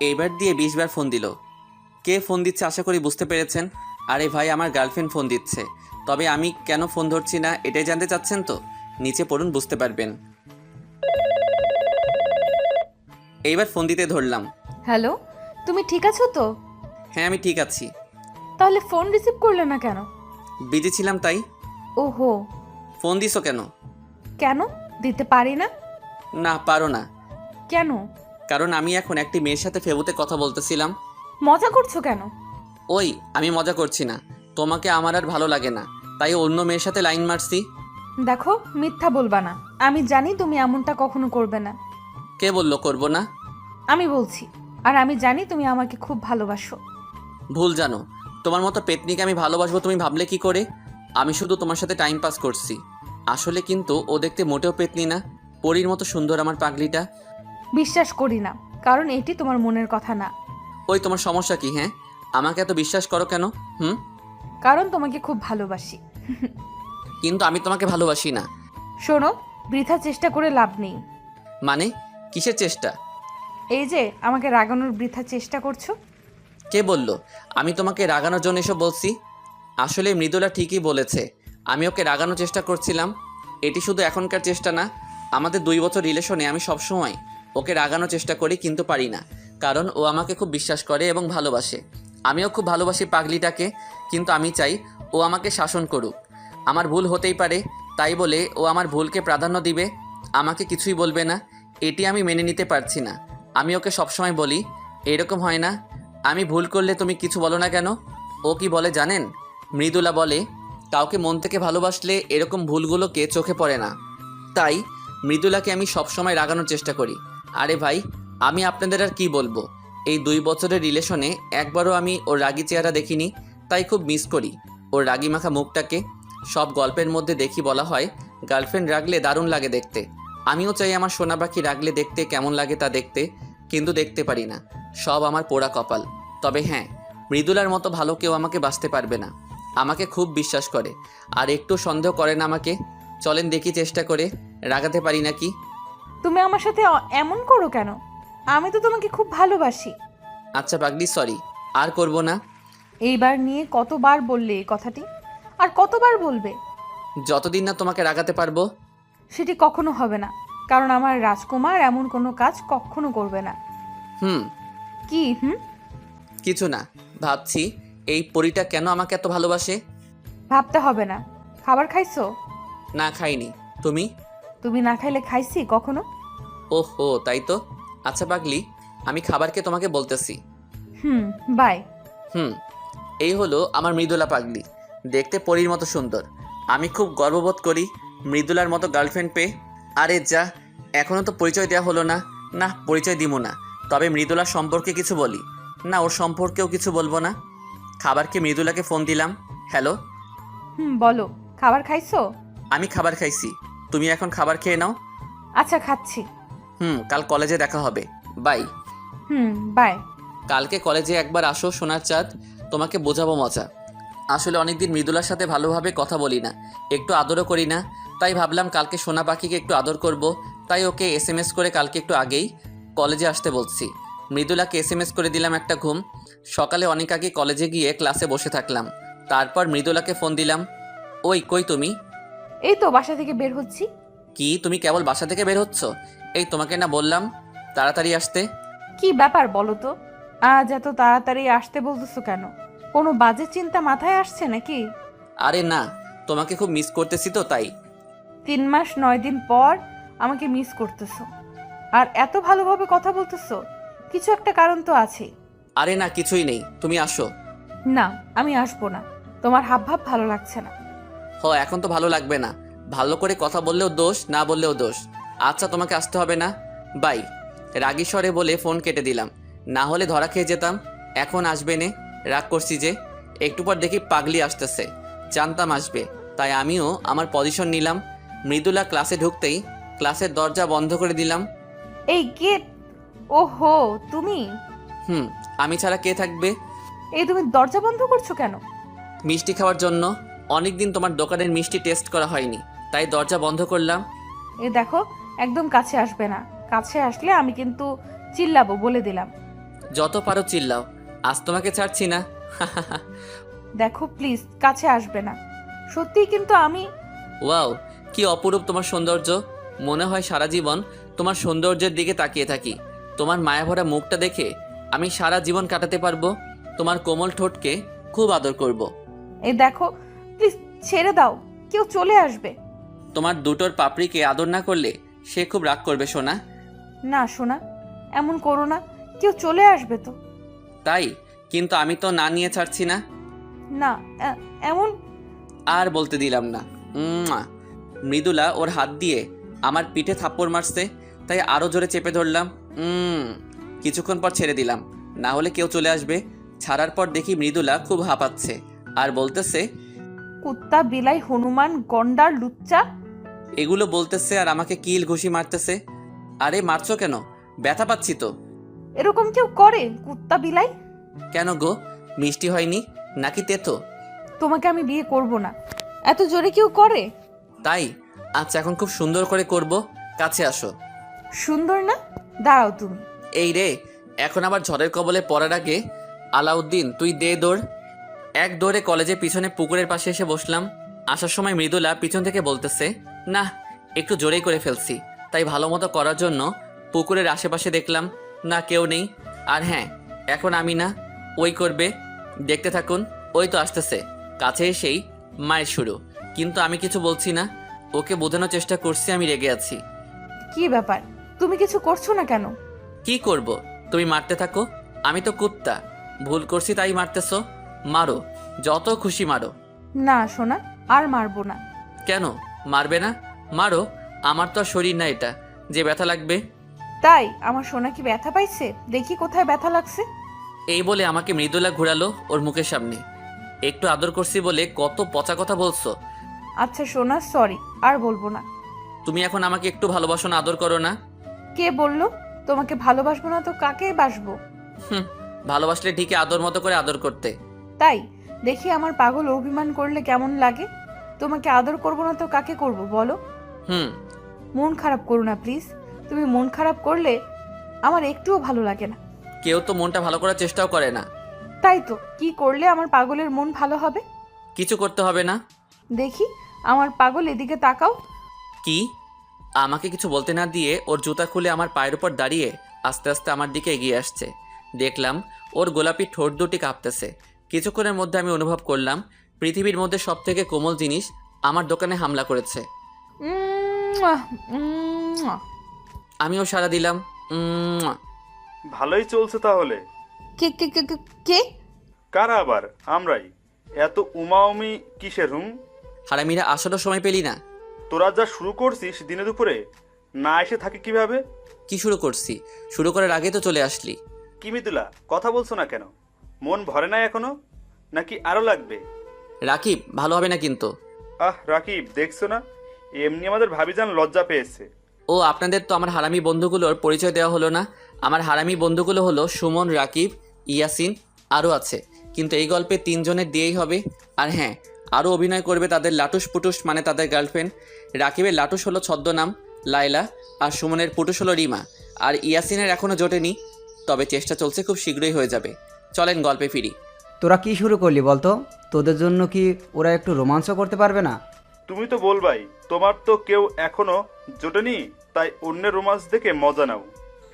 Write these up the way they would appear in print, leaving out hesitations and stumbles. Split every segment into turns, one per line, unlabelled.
এইবার দিয়ে 20 বার ফোন দিল। কে ফোন দিচ্ছে আশা করি বুঝতে পেরেছেন। আরে ভাই, আমার গার্লফ্রেন্ড ফোন দিচ্ছে। তবে আমি কেন ফোন ধরছি না এটাই জানতে চাচ্ছেন তো? নিচে পড়ুন, বুঝতে পারবেন। এইবার ফোন দিতে ধরলাম।
হ্যালো, তুমি ঠিক আছো তো?
হ্যাঁ, আমি ঠিক আছি।
তাহলে ফোন রিসিভ করলে না কেন?
বিজি ছিলাম তাই।
ওহো।
ফোন দিছো কেন?
কেন? দিতে পারি না?
না, পারো না।
কেন?
কারণ আমি এখন একটি মেয়ের সাথে ফেবুতে কথা বলতেছিলাম।
মজা করছো কেন?
ওই, আমি মজা করছি না। তোমাকে আমার আর ভালো লাগে না, তাই অন্য মেয়ের সাথে লাইন মারছি।
দেখো, মিথ্যা বলবা না। আমি জানি তুমি এমনটা কখনো করবে না।
কে বললো করবো না?
আমি বলছি। আর আমি জানি তুমি আমাকে খুব ভালোবাসো।
ভুল জানো। তোমার মতো পেতনিকে আমি ভালোবাসবো তুমি ভাবলে কি করে? আমি শুধু তোমার সাথে টাইম পাস করছি। আসলে কিন্তু ও দেখতে মোটেও পেতনি না, পরীর মতো সুন্দর আমার পাগলিটা।
বিশ্বাস করি না, কারণ এটি তোমার মনের কথা না।
ওই, তোমার সমস্যা কি? হ্যাঁ, আমাকে এত বিশ্বাস করো কেন? হুম।
কারণ তোমাকে খুব ভালোবাসি।
কিন্তু আমি তোমাকে ভালোবাসি না।
শোনো, বৃথা চেষ্টা করে লাভ নেই।
মানে, কিসের চেষ্টা?
এই যে আমাকে রাগানোর বৃথা চেষ্টা করছো।
কে বলল আমি তোমাকে রাগানোর জন্য এসব বলছি? আসলে মৃদুলা ঠিকই বলেছে, আমি ওকে রাগানোর চেষ্টা করছিলাম। এটি শুধু এখনকার চেষ্টা না, আমাদের 2 বছর রিলেশনে আমি সবসময় ওকে রাগানোর চেষ্টা করি, কিন্তু পারি না। কারণ ও আমাকে খুব বিশ্বাস করে এবং ভালোবাসে। আমিও খুব ভালোবাসি পাগলিটাকে, কিন্তু আমি চাই ও আমাকে শাসন করুক। আমার ভুল হতেই পারে, তাই বলে ও আমার ভুলকে প্রাধান্য দিবে, আমাকে কিছুই বলবে না। এটি আমি মেনে নিতে পারছি না। আমি ওকে সবসময় বলি, এরকম হয় না, আমি ভুল করলে তুমি কিছু বলো না কেন? ও কি বলে জানেন? মৃদুলা বলে, কাউকে মন থেকে ভালোবাসলে এরকম ভুলগুলোকে চোখে পড়ে না। তাই মৃদুলাকে আমি সবসময় রাগানোর চেষ্টা করি। আরে ভাই, আমি আপনাদের আর কি বলবো, এই 2 বছরের রিলেশনে একবারও আমি ওর রাগী চেহারা দেখিনি, তাই খুব মিস করি ওর রাগী মাখা মুখটাকে। সব গল্পের মধ্যে দেখি বলা হয় গার্লফ্রেন্ড রাগলে দারুণ লাগে দেখতে। আমিও চাই আমার সোনা পাখি রাগলে দেখতে কেমন লাগে তা দেখতে, কিন্তু দেখতে পারি না। সব আমার পোড়া কপাল। তবে হ্যাঁ, মৃদুলার মতো ভালো কেউ আমাকে বাঁচতে পারবে না। আমাকে খুব বিশ্বাস করে, আর একটু সন্দেহ করে না আমাকে। চলেন দেখি চেষ্টা করে রাগাতে পারি নাকি।
তুমি আমার সাথে এমন করো কেন? আমি তো তোমাকে খুব ভালোবাসি।
আচ্ছা পাগলি, সরি, আর করব না।
এইবার নিয়ে কতবার বললে এই কথাটি? আর কতবার বলবে?
যতদিন না তোমাকে রাগাতে পারবো।
সেটি কখনো হবে না, কারণ আমার রাজকুমার এমন কোনো কাজ কখনো করবে না।
হুম।
কি হুম?
কিছু না, ভাবছি এই পরীটা কেন আমাকে এত ভালোবাসে।
ভাবতে হবে না। খাবার খাইছো?
না, খাইনি। তুমি?
তুমি না খাইলে খাইছি কখনো?
ওহো, তাই তো। আচ্ছা পাগলি, আমি খাবারকে তোমাকে বলতেছি।
হুম। বাই।
হুম। এই হলো আমার মৃদুলা পাগলি, দেখতে পরীর মতো সুন্দর। আমি খুব গর্ববোধ করি মৃদুলার মতো গার্লফ্রেন্ড পেয়ে। আরে যা, এখনও তো পরিচয় দেওয়া হলো না। না, পরিচয় দিব না। তবে মৃদুলার সম্পর্কে কিছু বলি না, ওর সম্পর্কেও কিছু বলবো না। খাবারকে মৃদুলাকে ফোন দিলাম। হ্যালো।
হুম, বলো। খাবার খাইছো?
আমি খাবার খাইছি, তুমি এখন খাবার খেয়ে নাও।
আচ্ছা, খাচ্ছি।
কাল কলেজে দেখা হবে। বাই।
Hmm, bye.
কালকে কলেজে একবার আসো সোনার চাঁদ, তোমাকে বোঝাবো মজা। আসলে অনেকদিন মৃদুলার সাথে ভালোভাবে কথা বলি না, একটু আদরও করি না। তাই ভাবলাম কালকে সোনা পাখিকে একটু আদর করব। তাই ওকে এসএমএস করে কালকে একটু আগেই কলেজে আসতে বলছি। মৃদুলাকে এসএমএস করে দিলাম একটা ঘুম। সকালে অনেক আগে কলেজে গিয়ে ক্লাসে বসে থাকলাম। তারপর মৃদুলাকে ফোন দিলাম। ওই, কই তুমি?
এই তো বাসা থেকে বের হচ্ছি।
কি, তুমি কেবল বাসা থেকে বের হচ্ছ? এই, তোমাকে না বললাম তাড়াতাড়ি আসতে?
কি ব্যাপার বলো তো? আজ এত তাড়াতাড়ি আসতে বলতেছো কেন? কোনো বাজে চিন্তা মাথায় আসছে নাকি?
আরে না, তোমাকে খুব মিস করতেছি তো তাই।
3 মাস 9 দিন পর আমাকে মিস করতেছো, আর এত ভালোভাবে কথা বলতেছো? কিছু একটা কারণ তো আছে।
আরে না, কিছুই নেই, তুমি আসো।
না, আমি আসবো না। তোমার হাবভাব ভালো লাগছে না।
এখন তো ভালো লাগবে না। ভালো করে কথা বললেও দোষ, না বললেও দোষ। আচ্ছা, তোমাকে আসতে হবে না। বাই। রাগী স্বরে বলে ফোন কেটে দিলাম, না হলে ধরা খেয়ে যেতাম। এখন আসবে নে, রাগ করছি যে। একটু পর দেখি পাগলি আসতেছে, জানতাম আসবে, তাই আমিও আমার পজিশন নিলাম। মৃদুলা ক্লাসে ঢুকতেই ক্লাসের দরজা বন্ধ করে দিলাম।
এই গেট। ওহো, তুমি?
হুম, আমি ছাড়া কে থাকবে?
এই তুমি দরজা বন্ধ করছো কেন?
মিষ্টি খাওয়ার জন্য। অনেকদিন তোমার দোকানের মিষ্টি টেস্ট করা হয়নি, তাই দরজা বন্ধ করলাম।
এই দেখো, একদম কাছে আসবে না। কাছে আসলে আমি কিন্তু চিল্লাবো, বলে দিলাম।
যত পারো চিল্লাও, আজ তোমাকে ছাড়ছি না।
দেখো প্লিজ কাছে আসবে না, সত্যিই কিন্তু আমি।
ওয়াও, কি অপরূপ তোমার সৌন্দর্য। মনে হয় সারা জীবন তোমার সৌন্দর্যের দিকে তাকিয়ে থাকি। তোমার মায়াভরা মুখটা দেখে আমি সারা জীবন কাটাতে পারবো। তোমার কোমল ঠোঁটকে খুব আদর করব।
এই দেখো প্লিজ ছেড়ে দাও, কেউ চলে আসবে।
তোমার দুটোর পাপড়িকে আদর না করলে সে খুব রাগ করবে সোনা।
না সোনা, এমন করো না, কেউ চলে আসবে তো।
তাই, কিন্তু আমি তো না নিয়ে ছাড়ছি না।
না এমন।
আর বলতে দিলাম না। উম্মা। মৃদুলা ওর হাত দিয়ে আমার পিঠে থাপ্পড় মারছে, তাই আরো জোরে চেপে ধরলাম। কিছুক্ষণ পর ছেড়ে দিলাম, না হলে কেউ চলে আসবে। ছাড়ার পর দেখি মৃদুলা খুব হাঁপাচ্ছে আর বলতেছে,
কুত্তা বিলাই হনুমান গন্ডার লুচ্চা।
এগুলো বলতেছে আর আমাকে কিল ঘুষি মারতেছে। আরে মারছো কেন? ব্যথা পাচ্ছি তো।
এরকম কেউ করে কুত্তা বিলাই?
কেন গো, মিষ্টি হয়নি নাকি তেতো?
তোমাকে আমি বিয়ে করব না, এত জোরে কেউ করে?
তাই, আচ্ছা এখন খুব সুন্দর করে করব, কাছে আসো।
সুন্দর না? দাঁড়াও তুমি।
এই রে, এখন আবার ঝড়ের কবলে পড়ার আগে আলাউদ্দিন তুই দে দৌড়। এক দৌড়ে কলেজের পিছনে পুকুরের পাশে এসে বসলাম। আসার সময় মৃদুলা পিছন থেকে বলতেছে, না একটু জোরেই করে ফেলছি। তাই ভালো মতো করার জন্য পুকুরের আশেপাশে দেখলাম, না কেউ নেই। আর হ্যাঁ, এখন আমি না, ওই করবে। দেখতে থাকুন, ওই তো আসতেছে। কাছে এসেই মায়ের শুরু, কিন্তু আমি কিছু বলছি না। ওকে বোঝানোর চেষ্টা করছি আমি রেগে আছি।
কি ব্যাপার, তুমি কিছু করছো না কেন?
কি করব? তুমি মারতে থাকো, আমি তো কুত্তা। ভুল করছি তাই মারতেছো। মারো, যত খুশি মারো।
না সোনা, আর মারবো না।
কেন মারবে না? মারো, আমার তো আর শরীর না এটা যে ব্যথা লাগবে।
তাই আমার সোনা কি ব্যথা পাইছে? দেখি কোথায় ব্যথা লাগছে।
এই বলে আমাকে মৃদুলা ঘুরালো ওর মুখের সামনে। একটু আদর করছি বলে কত পচা কথা বলছো।
আচ্ছা সোনা, সরি, আর বলবো না।
তুমি এখন আমাকে একটু ভালোবাসো না, আদর করো না?
কে বললো তোমাকে ভালোবাসবো না? তো কাকে বাসবো?
হুম, ভালোবাসলে ঠিকই আদর মতো করে আদর করতে।
তাই, দেখি আমার পাগল অভিমান করলে কেমন লাগে। তোমাকে আদর করবো না তো কাকে করব বলো?
হুম।
মন খারাপ করো না প্লিজ। তুমি মন খারাপ করলে আমার একটুও ভালো লাগে না।
কেউ তো মনটা ভালো করার চেষ্টাও করে না।
তাই তো, কি করলে আমার পাগলের মন ভালো হবে?
কিছু করতে হবে না।
দেখি আমার পাগল এদিকে তাকাও।
কি? আমাকে কিছু বলতে না দিয়ে ওর জুতা খুলে আমার পায়ের উপর দাঁড়িয়ে আস্তে আস্তে আমার দিকে এগিয়ে আসছে। দেখলাম ওর গোলাপি ঠোঁট দুটি কাঁপতেছে। কিছুক্ষণের মধ্যে আমি অনুভব করলাম পৃথিবীর মধ্যে সবথেকে কোমল জিনিস আমার দোকানে হামলা করেছে।
উম্মুয়া, উম্মুয়া।
আমিও সাড়া দিলাম।
ভালোই চলছে তাহলে।
কে কে কে কে- কে?
কারা আবার? আমরাই। এত উমাউমি কিসের হুম?
হারামিরা আসলেও সময় পেলি না।
তোরা যা শুরু করছিস দিনে দুপুরে, না এসে থাকি কিভাবে?
কি শুরু করছি? শুরু করার আগে তো চলে আসলি।
কি মিতুলা, কথা বলছো না কেন? মন ভরে নাই এখনো, নাকি আরো লাগবে?
রাকিব, ভালো হবে না কিন্তু।
রাকিব, দেখছো না এমনি আমাদের ভাবিজান লজ্জা পেয়েছে।
ও, আপনাদের তো আমার হারামি বন্ধুগুলোর পরিচয় দেওয়া হলো না। আমার হারামি বন্ধুগুলো হলো সুমন, রাকিব, ইয়াসিন, আরও আছে। কিন্তু এই গল্পে 3 জনের দিয়েই হবে। আর হ্যাঁ, আরও অভিনয় করবে তাদের লাটুস পুটুস, মানে তাদের গার্লফ্রেন্ড। রাকিবের লাটুস হলো ছদ্মনাম লায়লা, আর সুমনের পুটুস হলো রিমা, আর ইয়াসিনের এখনও জোটেনি, তবে চেষ্টা চলছে, খুব শীঘ্রই হয়ে যাবে। চলেন গল্পে ফিরি।
তোরা কি শুরু করলি বলতো? তোদের জন্য কি ওরা একটু রোমাঞ্চ করতে পারবে না?
তুমি তো বলবাই, তোমার তো কেউ এখনো জোটেনি, তাই অন্যের রোমান্স দেখে মজা নাও।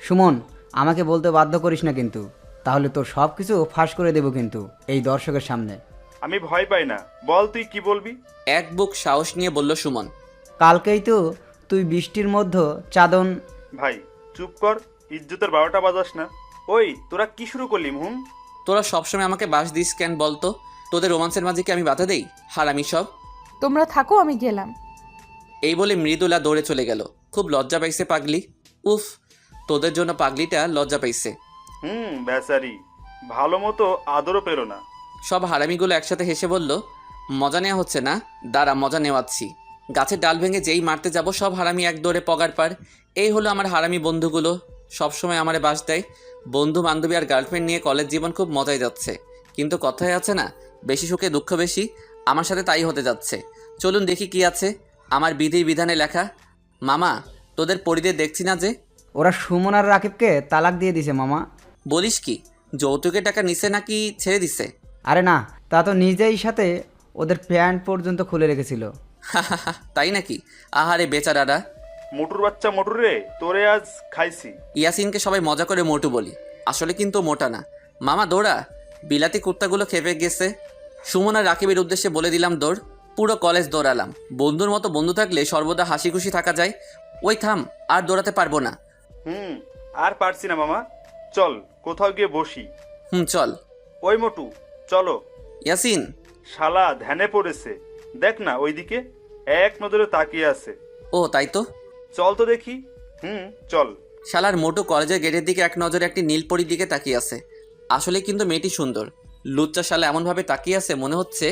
সুমন, আমাকে বলতে বাধ্য করিস না কিন্তু, তাহলে তোর সব কিছু ফাঁস করে দেবো কিন্তু এই দর্শকের সামনে।
আমি ভয় পাই না, বল তুই কি বলবি?
এক বুক সাহস নিয়ে বলল সুমন।
কালকেই তো তুই বৃষ্টির মধ্যে চাদন।
ভাই চুপ কর, ইজ্জতের 12টা বাজাস না। ওই তোরা কি শুরু করলি হুম?
তোরা সবসময় আমাকে বাস দিস কেন বলতো? তোদের রোমান্সের মাঝে কি আমি বাধা দেই? হারামি সব।
তোমরা থাকো, আমি গেলাম।
এই বলে মৃদুলা দৌড়ে চলে গেল। খুব লজ্জা পাইছে পাগলি। উফ, তোদের জন্য পাগলিটা লজ্জা পাইছে।
বেচারি, ভালো মতো আদরও পেল না।
সব হারামিগুলো একসাথে হেসে বলল, মজা নেওয়া হচ্ছে না? দাঁড়া, মজা নেওয়াচ্ছি। গাছের ডাল ভেঙে যেই মারতে যাব সব হারামি এক দৌড়ে পগার পার। এই হলো আমার হারামি বন্ধুগুলো, সবসময় আমারে বাস দেয়। বন্ধু বান্ধবী আর গার্লফ্রেন্ড নিয়ে কলেজ জীবন খুব মজায় যাচ্ছে, কিন্তু কথায় আছে না, বেশি সুখে দুঃখ বেশি। আমার সাথে তাই হতে যাচ্ছে। চলুন দেখি কি আছে আমার বিধির বিধানে লেখা। মামা, তোদের পরিদের দেখছি না যে?
ওরা সুমন আর রাকিবকে তালাক দিয়ে দিছে মামা।
বলিস কি, যৌতুকের টাকা নিছে নাকি ছেড়ে দিছে?
আরে না, তা তো নিজেই সাথে ওদের প্যান্ট পর্যন্ত খুলে রেখেছিল।
তাই নাকি? আহারে বেচারারা।
মোটুর বাচ্চা মোটুর রে, তোরে আজ খাইছি।
ইয়াসিনকে সবাই মজা করে মোটু বলি, আসলে কিন্তু মোটা না। মামা দৌড়া, বিলাতি কুত্তাগুলো খেপে গেছে। সুমন আর রাকিবের উদ্দেশ্যে বলে দিলাম দৌড়। পুরো কলেজ দৌড়ালাম। বন্ধুর মতো বন্ধু থাকলে সর্বদা হাসি খুশি থাকা যায়। ওই থাম, আর দৌড়াতে পারবো না।
আর পারছি না মামা, চল কোথাও গিয়ে বসি।
চল।
ওই মোটু, চলো।
ইয়াসিন।
শালা ধ্যানে পড়েছে, দেখ না ওইদিকে এক নজরে তাকিয়ে আছে।
ও তাই তো।
চল তো দেখি। চল।
শালার মোটু কলেজের গেটের দিকে এক নজরে একটি নীলপরির দিকে তাকিয়ে আছে। আসলে কিন্তু মেয়েটি সুন্দর। লুচ্চা শালা এমনভাবে তাকিয়ে আছে, মনে হচ্ছে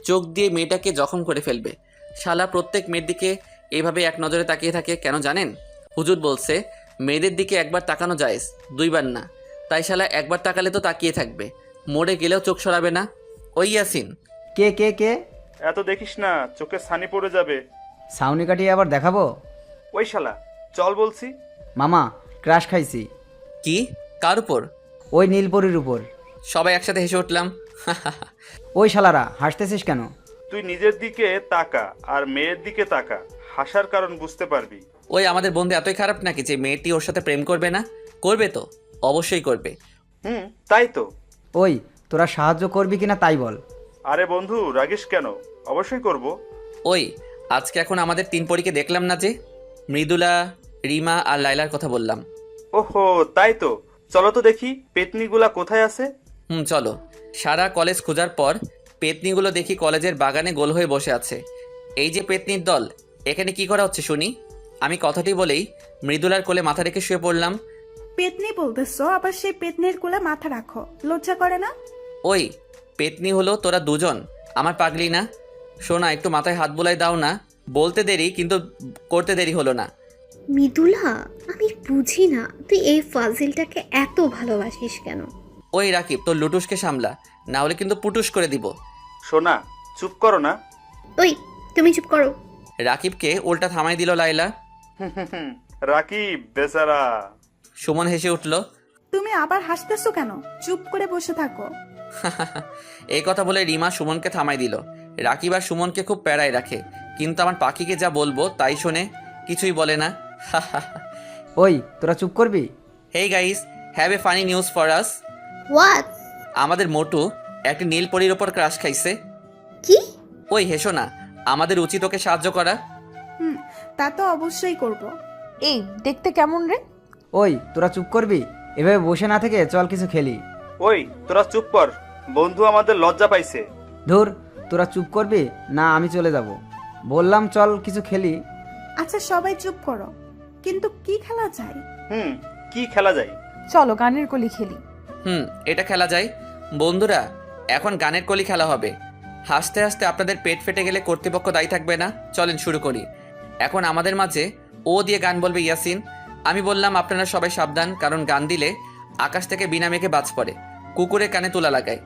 চোখ দিয়ে মেয়েটাকে জখম করে ফেলবে। শালা প্রত্যেক মেয়ের দিকে এইভাবে এক নজরে তাকিয়ে থাকে কেন জানেন? হুজুর বলছে মেয়েদের দিকে একবার তাকানো জায়েজ, দুইবার না। তাই শালা একবার তাকালে তো তাকিয়ে থাকবে, মরে গেলেও চোখ সরাবে না। ওই ইয়াসিন।
কে কে কে?
এত দেখিস না, চোখে ছানি পড়ে যাবে।
সাউনি কাটিয়ে আবার দেখাবো?
ওই শালা, চল বলছি।
মামা, ক্রাশ খাইছি।
কি? কার উপর?
ওই নীলপরির উপর।
সবাই একসাথে হেসে উঠলাম।
ওই শালারা হাসতেছিস কেন?
তুই নিজের দিকে তাকা আর মেয়ের দিকে তাকা, হাসার কারণ বুঝতে পারবি।
ওই আমাদের বন্ধু এতই খারাপ নাকি যে মেয়েটি ওর সাথে প্রেম করবে না? করবে তো, অবশ্যই করবে।
তাই তো।
ওই তোরা সাহায্য করবি কিনা তাই বল।
আরে বন্ধু, রাগিস কেন? অবশ্যই করব।
ওই আজকে এখন আমাদের 3 পরীকে দেখলাম না যে? মৃদুলা, রিমা আর লাইলার কথা বললাম।
ওহো, তাই তো। চলো তো দেখি পেতনিগুলা কোথায় আছে।
চলো। সারা কলেজ খোঁজার পর পেতনিগুলো দেখি কলেজের বাগানে গোল হয়ে বসে আছে। এই যে পেতনির দল, এখানে কি করা হচ্ছে শুনি? আমি কথাটি বলেই মৃদুলার কোলে মাথা রেখে শুয়ে পড়লাম।
পেতনি বলতেছো, আবার সেই পেতনির কোলে মাথা রাখো, লজ্জা করে না?
ওই পেতনি হলো তোরা দুজন, আমার পাগলি না? শোনা, একটু মাথায় হাত বুলাই দাও না। বলতে দেরি কিন্তু করতে দেরি হলো না।
মৃদুলা, আমি বুঝি না তুই এই ফাজিলটাকে এত ভালোবাসিস কেন?
ওই রাকিব, তোর লুটুসকে সামলা, না হলে কিন্তু পুটুস করে দিব।
সোনা, চুপ করো না।
ওই তুমি চুপ করো।
রাকিবকে উল্টা থামাই দিল লাইলা।
রাকিব বেচারা।
সুমন হেসে উঠল।
তুমি আবার হাসতেছো কেন? চুপ করে বসে থাকো।
এই কথা বলে রিমা সুমনকে থামাই দিল। রাকিব আর সুমনকে খুব প্যারায় রাখে, কিন্তু আমার পাখিকে যা বলবো তাই শোনে, কিছুই বলে না।
ওই তোরা চুপ করবি?
Hey guys, have a funny news for us.
What?
আমাদের মোটু একটা নীলপরির ওপর ক্রাশ খাইছে।
কি?
ওই হেসো না, আমাদের উচিত ওকে সাহায্য করা।
তা তো অবশ্যই করব।
এই দেখতে কেমন রে?
ওই তোরা চুপ করবি? এভাবে বসে না থেকে চল কিছু খেলি।
ওই তোরা চুপ কর, বন্ধু আমাদের লজ্জা পাইছে।
ধুর, তোরা চুপ করবি না আমি চলে যাব? বললাম চল কিছু খেলি।
আচ্ছা সবাই চুপ করো, কিন্তু কি খেলা যায়?
কি খেলা যায়?
চলো গানের কলি খেলি।
এটা খেলা যায়। বন্ধুরা, এখন গানের কলি খেলা হবে। হাসতে হাসতে আপনাদের পেট ফেটে গেলে কর্তৃপক্ষ দায়ী থাকবে না। চলেন শুরু করি। এখন আমাদের মাঝে ও দিয়ে গান বলবে ইয়াসিন। আমি বললাম আপনারা সবাই সাবধান, কারণ গান দিলে আকাশ থেকে বিনা মেঘে বাজ পড়ে, কুকুরের কানে তুলা লাগায়।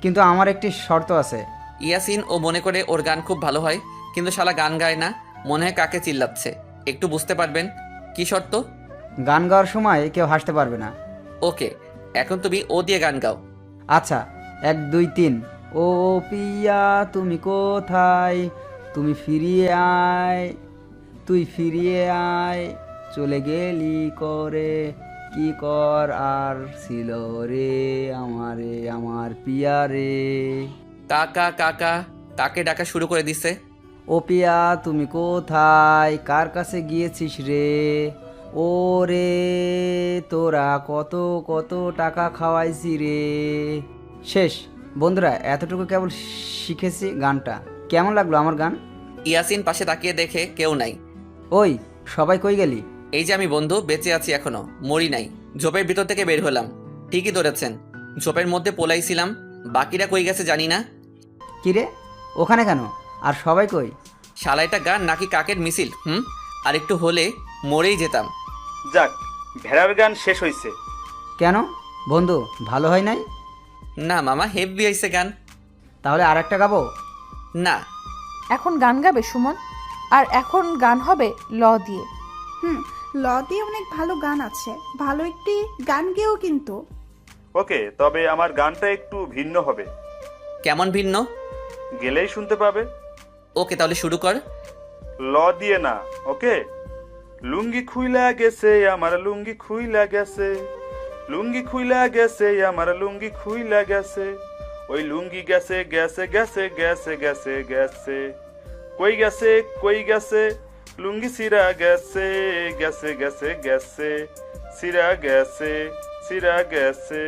কিন্তু আমার একটি শর্ত আছে।
ইয়াসিন ও মনে করে ওর গান খুব ভালো হয়, কিন্তু শালা গান গায় না, মনে হয় কাকে চিল্লাচ্ছে। একটু বুঝতে পারবেন। কি শর্ত?
গান গাওয়ার সময় কেউ হাসতে পারবে না।
ওকে, এখন তুমি ও দিয়ে গান গাও।
আচ্ছা, 1 2 3। ও পিয়া তুমি কোথায়, তুমি ফিরিয়ে আয়, তুই ফিরিয়ে আয়, চলে গেলি করে, কি কর আর ছিল রে আমারে আমার পিয়া রে।
কাকা কাকা, কাকে ডাকা শুরু করে দিছে।
ও পিয়া তুমি কোথায়, কার কাছে গিয়েছিস রে, ও রে তোরা কত কত টাকা খাওয়াইছি রে। শেষ। বন্ধুরা, এতটুকু কেবল শিখেছি গানটা। কেমন লাগলো আমার গান?
ইয়াসিন পাশে তাকিয়ে দেখে কেউ নাই।
ওই সবাই কই গেলি?
এই যে আমি বন্ধু, বেঁচে আছি এখনো, মরি নাই। ঝোপের ভিতর থেকে বের হলাম। ঠিকই ধরেছেন, ঝোপের মধ্যে পোলাইছিলাম। বাকিরা কই গেছে জানি না।
কিরে, ওখানে কেন? আর সবাই কই?
শালাইটা গান নাকি কাকের মিছিল? আর একটু হলে মরেই যেতাম।
যাক, ভেড়ার গান শেষ হইছে।
কেন বন্ধু, ভালো হয় নাই?
না মামা, হেভি হয়েছে গান।
তাহলে আর একটা গাবো?
না।
এখন গান গাবে সুমন, আর এখন গান হবে ল দিয়ে।
ল দিয়ে অনেক ভালো গান আছে, ভালো একটি গান গেও কিন্তু।
ওকে, তবে আমার গানটা একটু ভিন্ন হবে।
কেমন ভিন্ন?
গেলেই শুনতে পাবে।
ওকে, তাহলে শুরু কর।
ল দিয়ে না, ওকে? লুঙ্গি খুইলা গেছে আমার, লুঙ্গি খুইলা গেছে, লুঙ্গি খুইলা গেছে আমার, লুঙ্গি খুইলা গেছে, ওই লুঙ্গি গেছে গেছে গেছে গেছে গেছে গেছে, কই গেছে কই গেছে, লুঙ্গি সিরা গেছে গেছে গেছে গেছে, সিরা গেছে সিরা গেছে,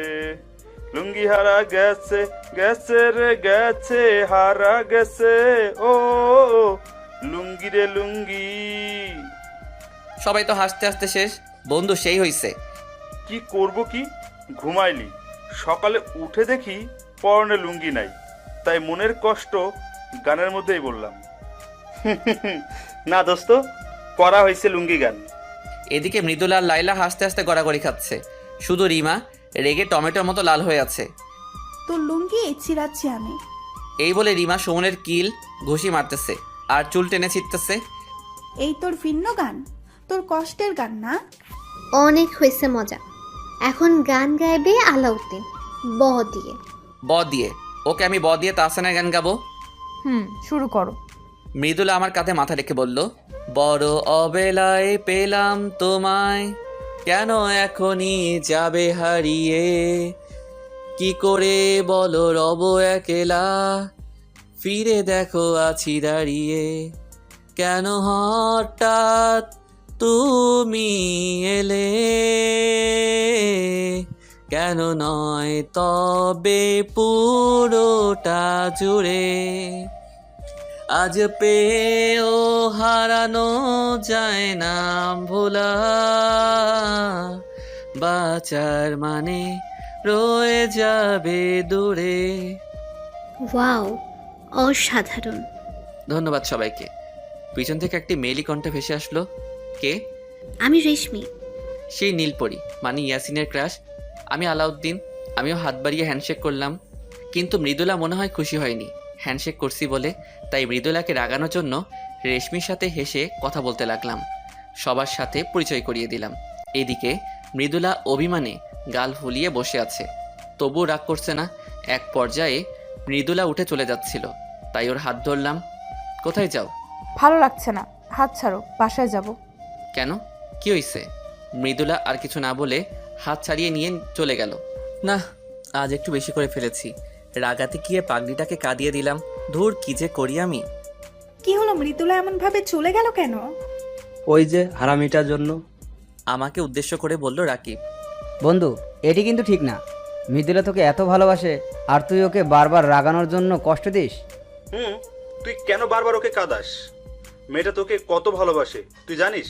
লুঙ্গি হারা গেছে গেছে রে গেছে, হারা গেছে ও লুঙ্গি রে লুঙ্গি।
সবাই তো হাসতে হাসতে শেষ। বন্ধু, সেই হইছে।
কি করব কি, ঘুমাইলি, সকালে উঠে দেখি পরনে লুঙ্গি নাই, তাই মনের কষ্ট গানের মধ্যেই বললাম। না দোস্ত, করা হয়েছে লুঙ্গি গান।
এদিকে মৃদুলা আর লাইলা হাসতে হাসতে গড়াগড়ি খাচ্ছে। শুধু রিমা রেগে টমেটোর মতো লাল হয়ে আছে।
তোর লুঙ্গি ছিঁড়াচ্ছি আমি।
এই বলে রিমা সুমনের কিল ঘুষি মারতেছে আর চুল টেনে ছিটতেছে।
এই তোর ভিন্ন গান, তোর কষ্টের গান না?
অনেক হয়েছে মজা। এখন গান গাইবে আলাউদ্দিন ব দিয়ে।
ব দিয়ে? ওকে, আমি ব দিয়ে তাহসানের গান গাবো।
শুরু করো।
মৃদুলা আমার কাঁধে মাথা রেখে বলল, বড় অবেলায় পেলাম তোমায়, কেন এখনই যাবে হারিয়ে, কি করে বলো রব একলা, ফিরে দেখো আছি দাঁড়িয়ে, কেন হঠাৎ তুমি এলে, কেন নয় তবে পুরোটা জুড়ে, আজ পেয়েও হারানো যায় না ভোলা, বাঁচার মানে রয়ে যাবে দূরে।
ওয়াও, অসাধারণ।
ধন্যবাদ সবাইকে। পিছন থেকে একটি মেয়েলি কণ্ঠে ভেসে আসলো। কে?
আমি রেশমি।
সেই নীলপরি, মানে ইয়াসিনের ক্রাশ। আমি আলাউদ্দিন। আমিও হাত বাড়িয়ে হ্যান্ডশেক করলাম, কিন্তু মৃদুলা মনে হয় খুশি হয়নি হ্যান্ডশেক করছি বলে। তাই মৃদুলাকে রাগানোর জন্য রেশমির সাথে হেসে কথা বলতে লাগলাম। সবার সাথে পরিচয় করিয়ে দিলাম। এদিকে মৃদুলা অভিমানে গাল ফুলিয়ে বসে আছে, তবুও রাগ করছে না। এক পর্যায়ে মৃদুলা উঠে চলে যাচ্ছিল, তাই ওর হাত ধরলাম। কোথায় যাও?
ভালো লাগছে না, হাত ছাড়ো, বাসায় যাব।
কেন, কি হয়েছে? মৃদুলা আর কিছু না বলে হাত ছাড়িয়ে নিয়ে চলে গেল। না, আজ একটু বেশি করে ফেলেছি। রাগাতে গিয়ে পাগড়িটাকে কাঁদিয়ে দিলাম। ধুর, কি যে করি আমি।
কি হলো, মৃদুলা এমন ভাবে চলে গেল কেন?
ওই যে হারামিটার জন্য।
আমাকে উদ্দেশ্য করে বলল রাকিব।
বন্ধু, এটি কিন্তু ঠিক না। মৃদুলা তোকে এত ভালোবাসে আর তুই ওকে বারবার রাগানোর জন্য কষ্ট দিস।
তুই কেন বারবার ওকে কাঁদাস? মেয়েটা তোকে কত ভালোবাসে তুই জানিস?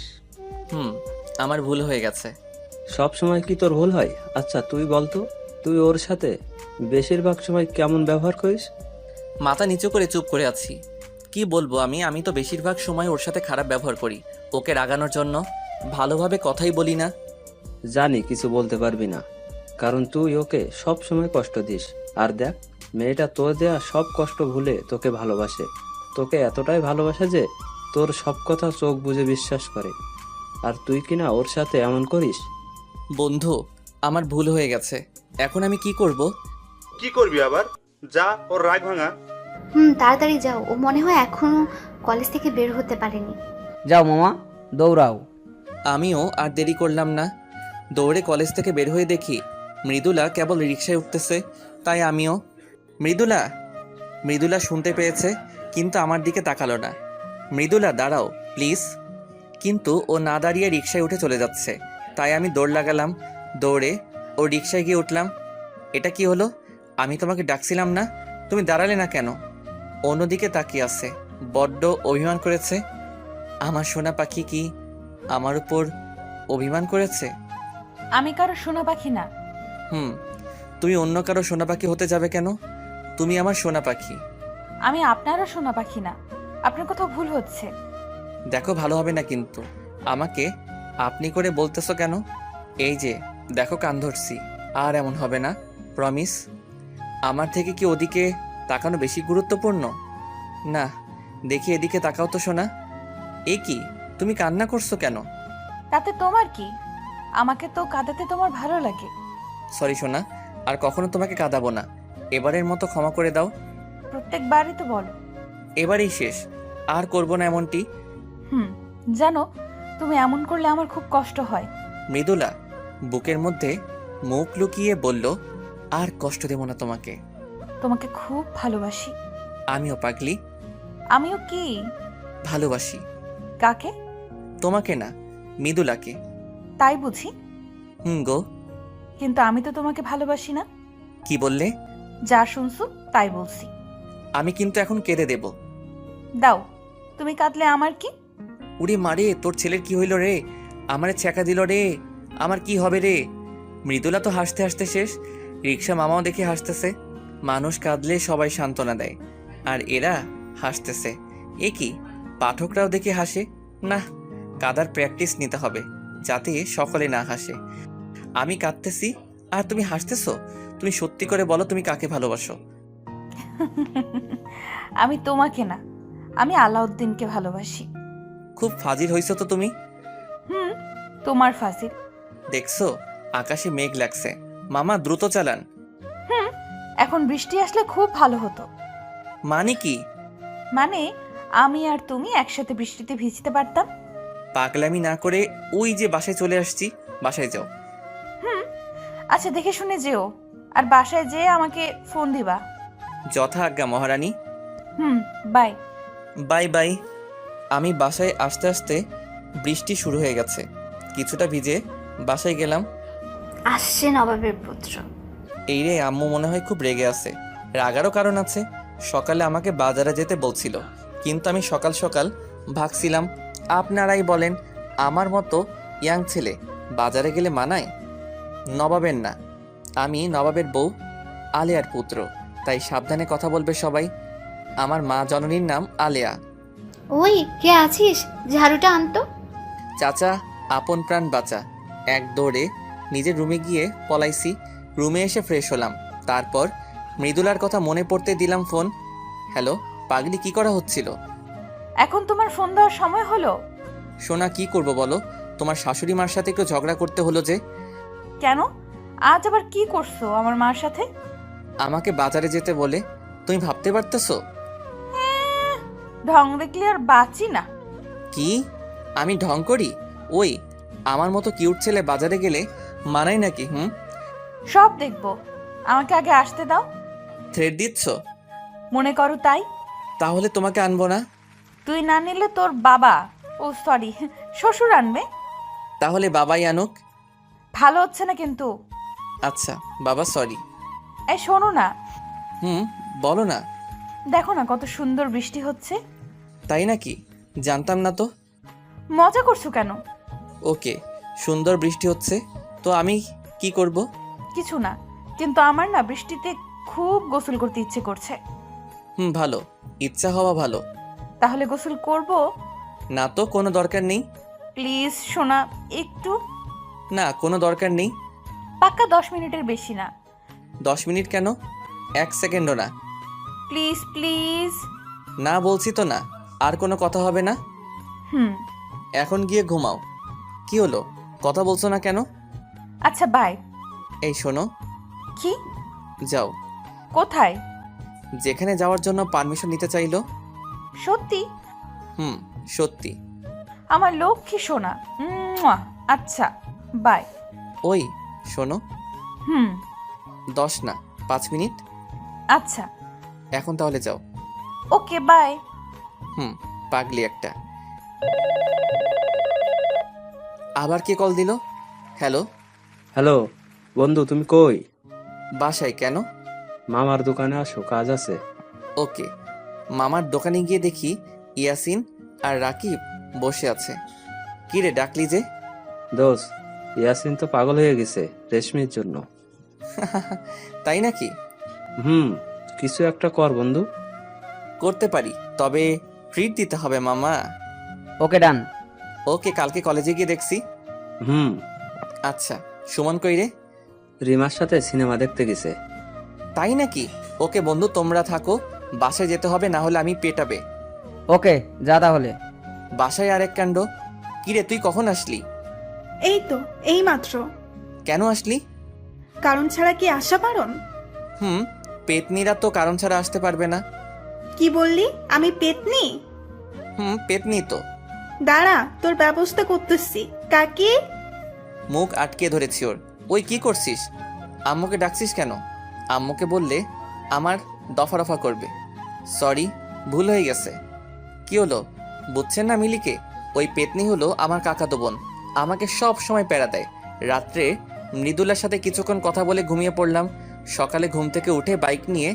আমার ভুল হয়ে গেছে।
সব সময় কি তোর ভুল হয়? আচ্ছা তুই বলতো, তুই ওর সাথে বেশিরভাগ সময় কেমন ব্যবহার করিস?
মাথা নিচু করে চুপ করে আছি। কি বলবো আমি তো বেশিরভাগ সময় ওর সাথে খারাপ ব্যবহার করি, ওকে রাগানোর জন্য। ভালোভাবে কথাই বলি না।
জানি কিছু বলতে পারবি না, কারণ তুই ওকে সব সময় কষ্ট দিস। আর দেখ, মেয়েটা তোর দেয়া সব কষ্ট ভুলে তোকে ভালোবাসে। তোকে এতটাই ভালোবাসে যে তোর সব কথা চোখ বুজে বিশ্বাস করে। আর তুই কিনা ওর সাথে এমন করিস।
বন্ধু, আমার ভুল হয়ে গেছে। এখন আমি কি করব?
কি করবি আবার? যা, ওর রাগ ভাঙা।
তাড়াতাড়ি যাও, ও মনে হয় এখনো কলেজ থেকে বের হতে পারেনি।
যাও মামা, দৌড়াও।
আমিও আর দেরি করলাম না। দৌড়ে কলেজ থেকে বের হয়ে দেখি মৃদুলা কেবল রিকশায় উঠতেছে। তাই আমিও। মৃদুলা! মৃদুলা শুনতে পেয়েছে, কিন্তু আমার দিকে তাকালো না। মৃদুলা, দাঁড়াও প্লিজ। কিন্তু ও না দাঁড়িয়ে রিকশায় উঠে চলে যাচ্ছে। তাই আমি দৌড় লাগালাম। দৌড়ে ও রিকশায় গিয়ে উঠলাম। এটা কি হলো? আমি তোমাকে ডাকছিলাম না, তুমি দাঁড়ালে না কেন? অন্যদিকে তাকিয়ে আছে, বড্ড অভিমান করেছে। আমার সোনা পাখি কি আমার উপর অভিমান করেছে?
আমি কারো সোনা পাখি না।
তুমি অন্য কারো সোনা পাখি হতে যাবে কেন? তুমি আমার সোনা পাখি।
আমি আপনারও সোনা পাখি না। আপনার কোথাও ভুল হচ্ছে।
দেখো, ভালো হবে না কিন্তু। আমাকে আপনি করে বলতেছো কেন? এই যে দেখো, কান ধরছি। আর এমন হবে না, প্রমিস। আমার থেকে কি ওদিকে তাকানো বেশি গুরুত্বপূর্ণ? না, দেখি এদিকে তাকাও তো সোনা। এ কি, তুমি কান্না করছো কেন?
তাতে তোমার কি? আমাকে তো কাঁদাতে তোমার ভালো লাগে।
সরি সোনা, আর কখনো তোমাকে কাঁদাবো না। এবারের মতো ক্ষমা করে দাও।
প্রত্যেকবারই তো বলো।
এবারেই শেষ, আর করবো না এমনটি।
জানো, তুমি এমন করলে আমার খুব কষ্ট হয়।
মৃদুলা বুকের মধ্যে মুখ লুকিয়ে বলল, আর কষ্ট দেব না তোমাকে।
তোমাকে খুব ভালোবাসি।
আমিও পাগলি,
আমিও কি?
ভালোবাসি।
কাকে?
তোমাকে না, মৃদুলাকে।
তাই বুঝি?
গো।
কিন্তু আমি তো তোমাকে ভালোবাসি না।
কি বললে?
যা শুনছো তাই বলছি।
আমি কিন্তু এখন কেঁদে দেব।
দাও, তুমি কাঁদলে আমার কি?
উড়ি মারে, তোর ছেলের কি হইল রে? আমারে ছ্যাঁকা দিল রে। আমার কি হবে রে? মৃদুলা তো হাসতে হাসতে শেষ। রিক্সা মামাও দেখে হাসতেছে। মানুষ কাঁদলে সবাই সান্ত্বনা দেয়, আর এরা হাসতেছে। এ কি, পাঠকরাও দেখে হাসে না? কাদার প্র্যাকটিস নিতে হবে যাতে সকলে না হাসে। আমি কাঁদতেছি আর তুমি হাসতেছো। তুমি সত্যি করে বলো, তুমি কাকে ভালোবাসো?
আমি তোমাকে না, আমি আলাউদ্দিনকে ভালোবাসি।
খুব ফাজিল হইছো তো তুমি।
তোমার ফাজিল।
দেখছো, আকাশে মেঘ লাগছে। মামা দ্রুত চালান।
এখন বৃষ্টি আসলে খুব ভালো হতো।
মানে কি?
মানে আমি আর তুমি একসাথে বৃষ্টিতে ভিজতে পারতাম।
পাগলামি না করে ওই যে বাসায় চলে আসছি, বাসায় যাও।
আচ্ছা, দেখে শুনে যেও, আর বাসায় যেয়ে আমাকে ফোন দিবা।
যথা আজ্ঞা মহারানী।
বাই।
Bye bye. আমি বাসায় আসতে আসতে বৃষ্টি শুরু হয়ে গেছে। কিছুটা ভিজে বাসায় গেলাম।
আসছে নবাবের পুত্র।
এই রে, আম্মু মনে হয় খুব রেগে আছে। রাগারও কারণ আছে। সকালে আমাকে বাজারে যেতে বলছিল, কিন্তু আমি সকাল সকাল ভাগছিলাম। আপনারাই বলেন, আমার মতো ইয়াং ছেলে বাজারে গেলে মানায়? নবাবের না, আমি নবাবের বউ আলেয়ার পুত্র, তাই সাবধানে কথা বলবে সবাই। আমার মা জননীর নাম আলেয়া।
ওই কে আছিস, ঝাড়ুটা আনতো।
চাচা আপন প্রাণ বাঁচা। এক দৌড়ে নিজের রুমে গিয়ে পলাইছি। রুমে এসে ফ্রেশ হলাম। তারপর মৃদুলার কথা মনে পড়তে দিলাম ফোন। হ্যালো পাগলি, কি করা হচ্ছিল?
এখন তোমার ফোন দেওয়ার সময় হলো?
সোনা, কি করব বলো? তোমার শাশুড়ি মার সাথে একটু ঝগড়া করতে হলো যে।
কেন? আজ আবার কি করছো আমার মার সাথে?
আমাকে বাজারে যেতে বলে। তুমি ভাবতে পারতেছো?
ঢং দেখলে আর বাঁচি না।
কি আমি ঢং করি? ওই আমার মতো কিউট ছেলে বাজারে গেলে মানাই নাকি?
সব দেখবো, আমাকে আগে আসতে দাও।
থ্রেড দিচ্ছ?
মনে করো তাই।
তাহলে তোমাকে আনবো না।
তুই না নিলে তোর বাবা, ও সরি, শ্বশুর আনবে।
তাহলে বাবাই আনুক।
ভালো হচ্ছে না কিন্তু।
আচ্ছা বাবা, সরি।
এই শোনো না,
বলো না।
দেখো না কত সুন্দর বৃষ্টি হচ্ছে।
তাই নাকি? জানতাম না তো।
মজা করছো কেন?
ওকে, সুন্দর বৃষ্টি হচ্ছে তো আমি কি করব?
কিছু না, কিন্তু আমার না বৃষ্টিতে খুব গোসল করতে ইচ্ছে করছে।
ভালো, ইচ্ছা হওয়া ভালো।
তাহলে গোসল করব?
না তো, কোনো দরকার নেই।
প্লিজ সোনা, একটু।
না, কোনো দরকার নেই।
পাক্কা 10 মিনিটের বেশি না।
10 মিনিট কেন? 1 সেকেন্ডও না।
Please please.
না বলছি তো না। আর কোনো কথা হবে না।
হুম।
এখন গিয়ে ঘুমাও। কি হলো, কথা বলছো না কেন?
আচ্ছা বাই।
এই শোনো।
কি?
যাও।
কোথায়?
যেখানে যাওয়ার জন্য পারমিশন নিতে চাইলো।
সত্যি?
সত্যি।
আমার লক্ষ্মী সোনা। আচ্ছা বাই।
ওই শোনো। 10 না, 5 মিনিট।
আচ্ছা।
এখন তাহলে যাও।
Okay bye.
পাগলি একটা। আবার কে কল দিল? হ্যালো।
হ্যালো বন্ধু, তুমি কই?
বাসায়। কেন?
মামার দোকানে আসো, কাজ আছে।
ওকে। মামার দোকানে গিয়ে দেখি ইয়াসিন আর রাকিব বসে আছে। কি রে, ডাকলি যে?
দোস্ত, ইয়াসিন তো পাগল হয়ে গেছে রেশমির জন্য।
তাই নাকি?
কিছু একটা কর বন্ধু।
করতে পারি, তবে ট্রিট দিতে হবে মামা।
ওকে ডান।
ওকে, কালকে কলেজে গিয়ে দেখছি। আচ্ছা, সুমন কই রে?
রিমার সাথে সিনেমা দেখতে গেছে।
তাই নাকি? ওকে বন্ধু, তোমরা থাকো, বাসায় যেতে হবে, না হলে আমি পেটাবে।
ওকে যা তাহলে।
বাসায় আরেক কাণ্ড। কিরে, তুই কখন আসলি?
এই তো, এই মাত্র।
কেন আসলি?
কারণ ছাড়া কি আসা পারন?
হুম, পেতনিরা তো কারণ ছাড়া আসতে পারবে না।
কি বললি? আমি পেতনি?
হুম, পেতনি তো।
দাঁড়া, তোর ব্যবস্থা করতেছি। কাকি?
মুখ আটকে ধরেছি ওর। ওই কি করছিস? আম্মুকে ডাকছিস কেন? আম্মুকে বললে আমার দফা রফা করবে। সরি, ভুল হয়ে গেছে। কি হলো, বুঝছেন না মিলিকে? ওই পেতনি হলো আমার কাকাতো বোন। আমাকে সব সময় প্যারা দেয়। রাত্রে মৃদুলার সাথে কিছুক্ষণ কথা বলে ঘুমিয়ে পড়লাম। সকালে ঘুম থেকে উঠে বাইক নিয়ে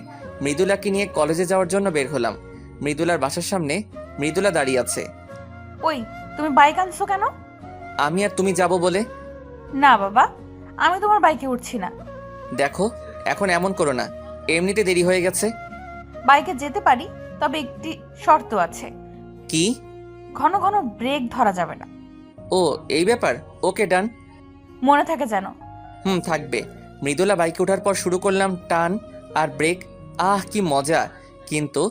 মৃদুলাকে নিয়ে কলেজে যাওয়ার জন্য বের হলাম। মৃদুলার বাসার সামনে মৃদুলা দাঁড়িয়ে আছে।
ওই, তুমি বাইক আনছো কেন?
আমি আর তুমি যাব বলে।
না বাবা, আমি তোমার বাইকে উঠছি না।
দেখো, এখন এমন করো না, এমনিতে দেরি হয়ে গেছে।
বাইকে যেতে পারি, তবে একটি শর্ত আছে।
কি?
ঘন ঘন ব্রেক ধরা যাবে না।
ও, এই ব্যাপার। ওকে, ডান।
মনে থাকে যেন।
হুম, থাকবে। মৃদুলা বাইকে ওঠার পর শুরু করলাম টান আর ব্রেক। আহ, কি মজা! কিন্তু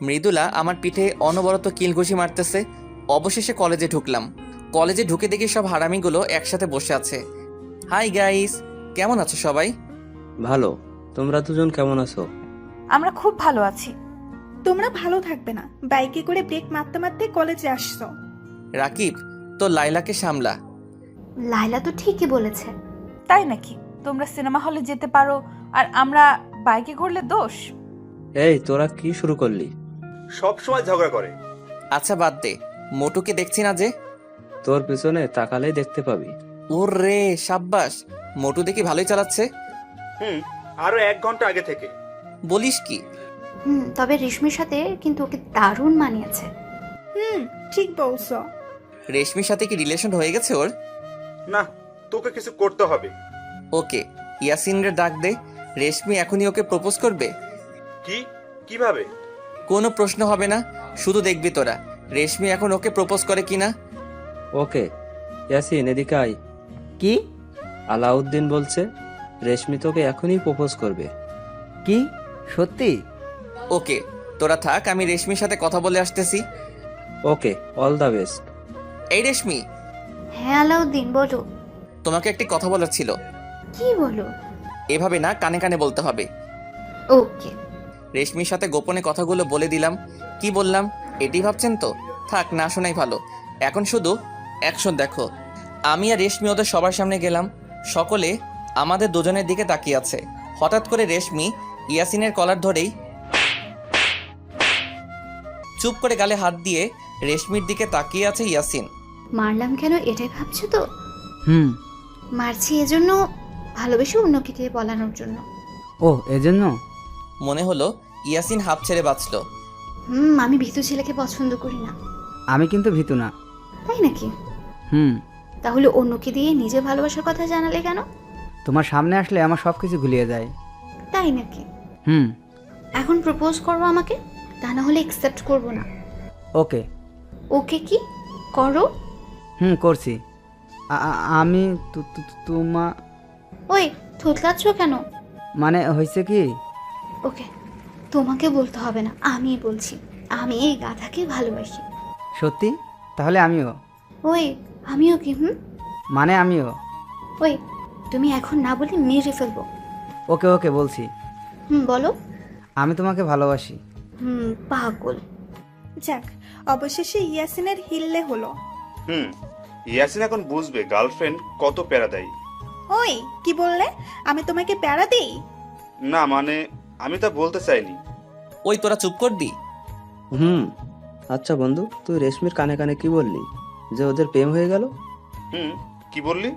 মৃদুলা আমার পিঠে অনবরত কিলঘুষি মারতেছে। অবশেষে কলেজে ঢুকলাম। কলেজে ঢুকে দেখি সব হারামিগুলো একসাথে বসে আছে। হাই গাইস, কেমন আছো সবাই?
ভালো। তোমরা দুজন কেমন আছো?
আমরা খুব ভালো আছি।
তোমরা ভালো থাকবে না, বাইকে করে ব্রেক মারতে মারতে কলেজে আসছো।
রাকিব, তো লাইলাকে সামলা।
লাইলা তো ঠিকই বলেছে।
তাই নাকি? তোমরা সিনেমা হলে যেতে পারো আর আমরা বাইকে ঘুরলে দোষ?
এই, তোরা কি শুরু করলি?
সব সময় ঝগড়া করে।
আচ্ছা বাদ দে, মোটুকে দেখছি না যে।
তোর পিছনে তাকালেই দেখতে পাবি।
ওর রে, সাব্বাস! মোটু দেখি ভালোই চালাচ্ছে।
হুম, আরো 1 ঘন্টা আগে থেকে।
বলিস কি?
তবে রেশমির সাথে কিন্তু ওকে দারুণ মানিয়েছে।
ঠিক বলছো।
রেশমির সাথে কি রিলেশন হয়ে গেছে ওর?
না, তোকে কিছু করতে হবে।
ওকে, ইয়াসিনের ডাক দে। রেশমি এখনই ওকে প্রপোজ করবে।
কি? কিভাবে?
কোনো প্রশ্ন হবে না, শুধু দেখবি তোরা রেশমি এখন ওকে প্রপোজ করে কিনা।
ওকে, ইয়াসিন এদিকে আয়।
কি?
আলাউদ্দিন বলছে রেশমি তোকে এখনই প্রপোজ করবে।
কি? সত্যি?
ওকে, তোরা থাক, আমি রেশমির সাথে কথা বলে আসতেছি।
ওকে, অল দ্য বেস্ট।
এই রেশমি,
হ্যাঁ আলাউদ্দিন, বলো।
তোমাকে একটি কথা বলার ছিল।
কি বলো?
এভাবে না, কানে কানে বলতে হবে।
ওকে।
রেশমির সাথে গোপনে কথাগুলো বলে দিলাম। কি বললাম এটি ভাবছেন তো? থাক, না শোনাই ভালো। এখন শুধু অ্যাকশন দেখো। আমি আর রেশমি ওদের সবার সামনে গেলাম। সকলে আমাদের দুজনের দিকে তাকিয়ে আছে। হঠাৎ করে রেশমি ইয়াসিনের কলার ধরেই চুপ করে গালে হাত দিয়ে রেশমির দিকে তাকিয়ে আছে ইয়াসিন।
মারলাম কেন এটাই ভাবছো তো?
হুম।
মারছি এজন্য, ভালোবেসে অন্যকে দিয়ে বলানোর জন্য।
ও, এজন্য?
মনে হলো ইয়াসিন হাঁপ ছেড়ে বাঁচল।
আমি ভীতু ছেলেকে পছন্দ করি না।
আমি কিন্তু ভীতু না।
তাই নাকি?
হুম।
তাহলে অন্যকে দিয়ে নিজে ভালোবাসার কথা জানালে কেন?
তোমার সামনে আসলে আমার সব কিছু গুলিয়ে যায়।
তাই নাকি?
হুম।
এখন প্রপোজ করবো আমাকে, তা না হলে একসেপ্ট করবো না।
ওকে।
ওকে কি করো?
হুম, করছি। আমি তোমা
ওই, থতলাচ্ছ কেন?
মানে হয়েছে কি?
ওকে, তোমাকে বলতে হবে না, আমি বলছি। আমি এই গাধাকে ভালোবাসি।
সত্যি? তাহলে আমিও।
ওই, আমিও কি?
মানে আমিও।
ওই, তুমি এখন না বলে মেরে ফেলবো।
ওকে ওকে, বলছি।
বলো।
আমি তোমাকে ভালোবাসি।
পাগল।
যাক, অবশেষে ইয়াসিনের হিললে হলো।
ইয়াসিন এখন বুঝবে গার্লফ্রেন্ড কত প্যারা দেয়।
ওই, কি বললে? আমি তোমাকে প্যারা দিই?
না মানে, আমি তা বলতে চাইনি।
ওই, তোরা চুপ করবি?
আচ্ছা বন্ধু, তুই রেশমির কানে কানে কি বললি? যে ওদের প্রেম হয়ে গেল?
কি বললি?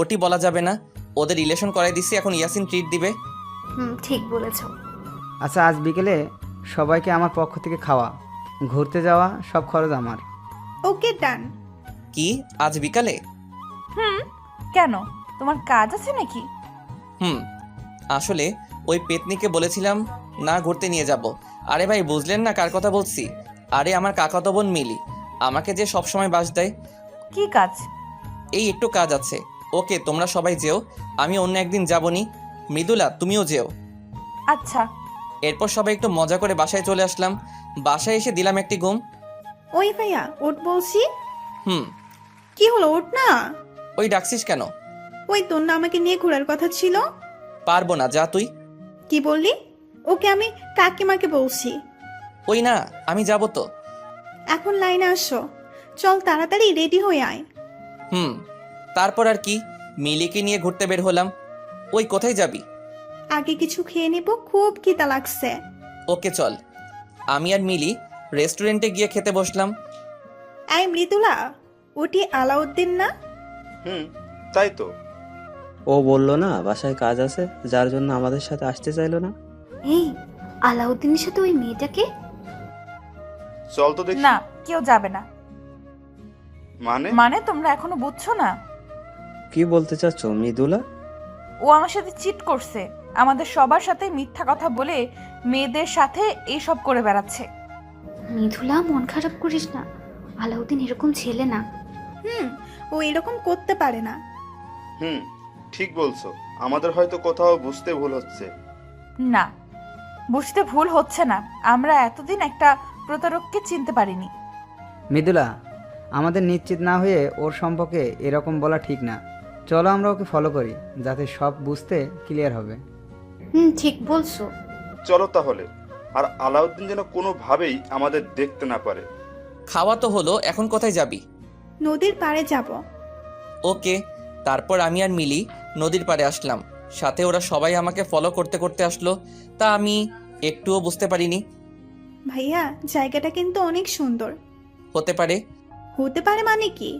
ওটি বলা যাবে না। ওদের রিলেশন করাই দিছি, এখন ইয়াসিন ট্রিট দিবে।
ঠিক বলেছ।
আচ্ছা, আজ বিকেলে সবাইকে আমার পক্ষ থেকে খাওয়া, ঘুরতে যাওয়া, সব খরচ আমার।
ওকে, ডান।
কি, আজ বিকালে?
কেন, তোমার কাজ আছে নাকি?
আসলে ওই পেতনিকে বলেছিলাম না ঘুরতে নিয়ে যাব। আরে ভাই, বুঝলেন না কার কথা বলছি? আরে আমার কাকাতো বোন মিলি, আমাকে যে সব সময় বাস দেয়।
কি কাজ?
এই একটু কাজ আছে। ওকে, তোমরা সবাই যেও, আমি অন্য একদিন যাবনি। মৃদুলা, তুমিও যেও।
আচ্ছা।
এরপর সবাই একটু মজা করে বাসায় চলে আসলাম। বাসায় এসে দিলাম একটি ঘুম।
ওই ভাইয়া, ওঠ বলছি।
হুম।
কি হলো, ওঠ না।
ওই, ডাকছিস কেন?
ওই, তোর না আমাকে নিয়ে ঘোরার কথা ছিল?
পারবো না, যা তুই।
কি বললি? ওকে আমি কাকিমাকে বলছি।
ওই না, আমি যাব তো।
এখন লাইনে আসো, চল তাড়াতাড়ি রেডি হয়ে আয়।
তারপর আর কি, মিলিকে নিয়ে ঘুরতে বের হলাম। ওই কোথায় যাবি?
আগে কিছু খেয়ে নেব, খুব খিদা লাগছে।
ওকে চল। আমি আর মিলি রেস্টুরেন্টে গিয়ে খেতে বসলাম।
এই মৃদুলা, ওটি আলাউদ্দিন না?
তাই তো।
ও বললো না বাসায় কাজ আছে, যার জন্য আমাদের সাথে আসতে চাইলো না।
এই আলাউদ্দিনের সাথে ওই মেয়েটাকে?
চল তো দেখি।
না, কেউ যাবে না।
মানে?
মানে তোমরা এখনো বুঝছো না?
কি বলতে চাচ্ছ মৃদুলা?
ও আমার সাথে চিট করছে, আমাদের সবার সাথে মিথ্যা কথা বলে মেয়েদের সাথে এইসব করে বেড়াচ্ছে।
মৃদুলা, মন খারাপ করিস না, আলাউদ্দিন এরকম ছেলে না।
ও এরকম করতে পারে না।
ঠিক বলছো, আমাদের হয়তো কোথাও বুঝতে ভুল হচ্ছে।
না, বুঝতে ভুল হচ্ছে না, আমরা এতদিন একটা প্রতারককে চিনতে পারিনি।
মৃদুলা, আমাদের নিশ্চিত না হয়ে ওর সম্পর্কে এরকম বলা ঠিক না। চলো আমরা ওকে ফলো করি, যাতে সব বুঝতে ক্লিয়ার হবে।
ঠিক বলছো।
চলো তাহলে। আর আলাউদ্দিন যেন কোনোভাবেই আমাদের দেখতে না পারে।
খাওয়া তো হলো, এখন কোথায় যাবি?
নদীর পাড়ে যাব।
ওকে। তারপর আমি আর মিলি নদীর পাড়ে আসলাম। সাথে ওরা সবাই আমাকে ফলো করতে করতে আসলো, তা আমি একটুও বুঝতে পারিনি।
ভাইয়া, জায়গাটা কিন্তু অনেক সুন্দর।
হতে পারে।
হতে পারে মানে কি?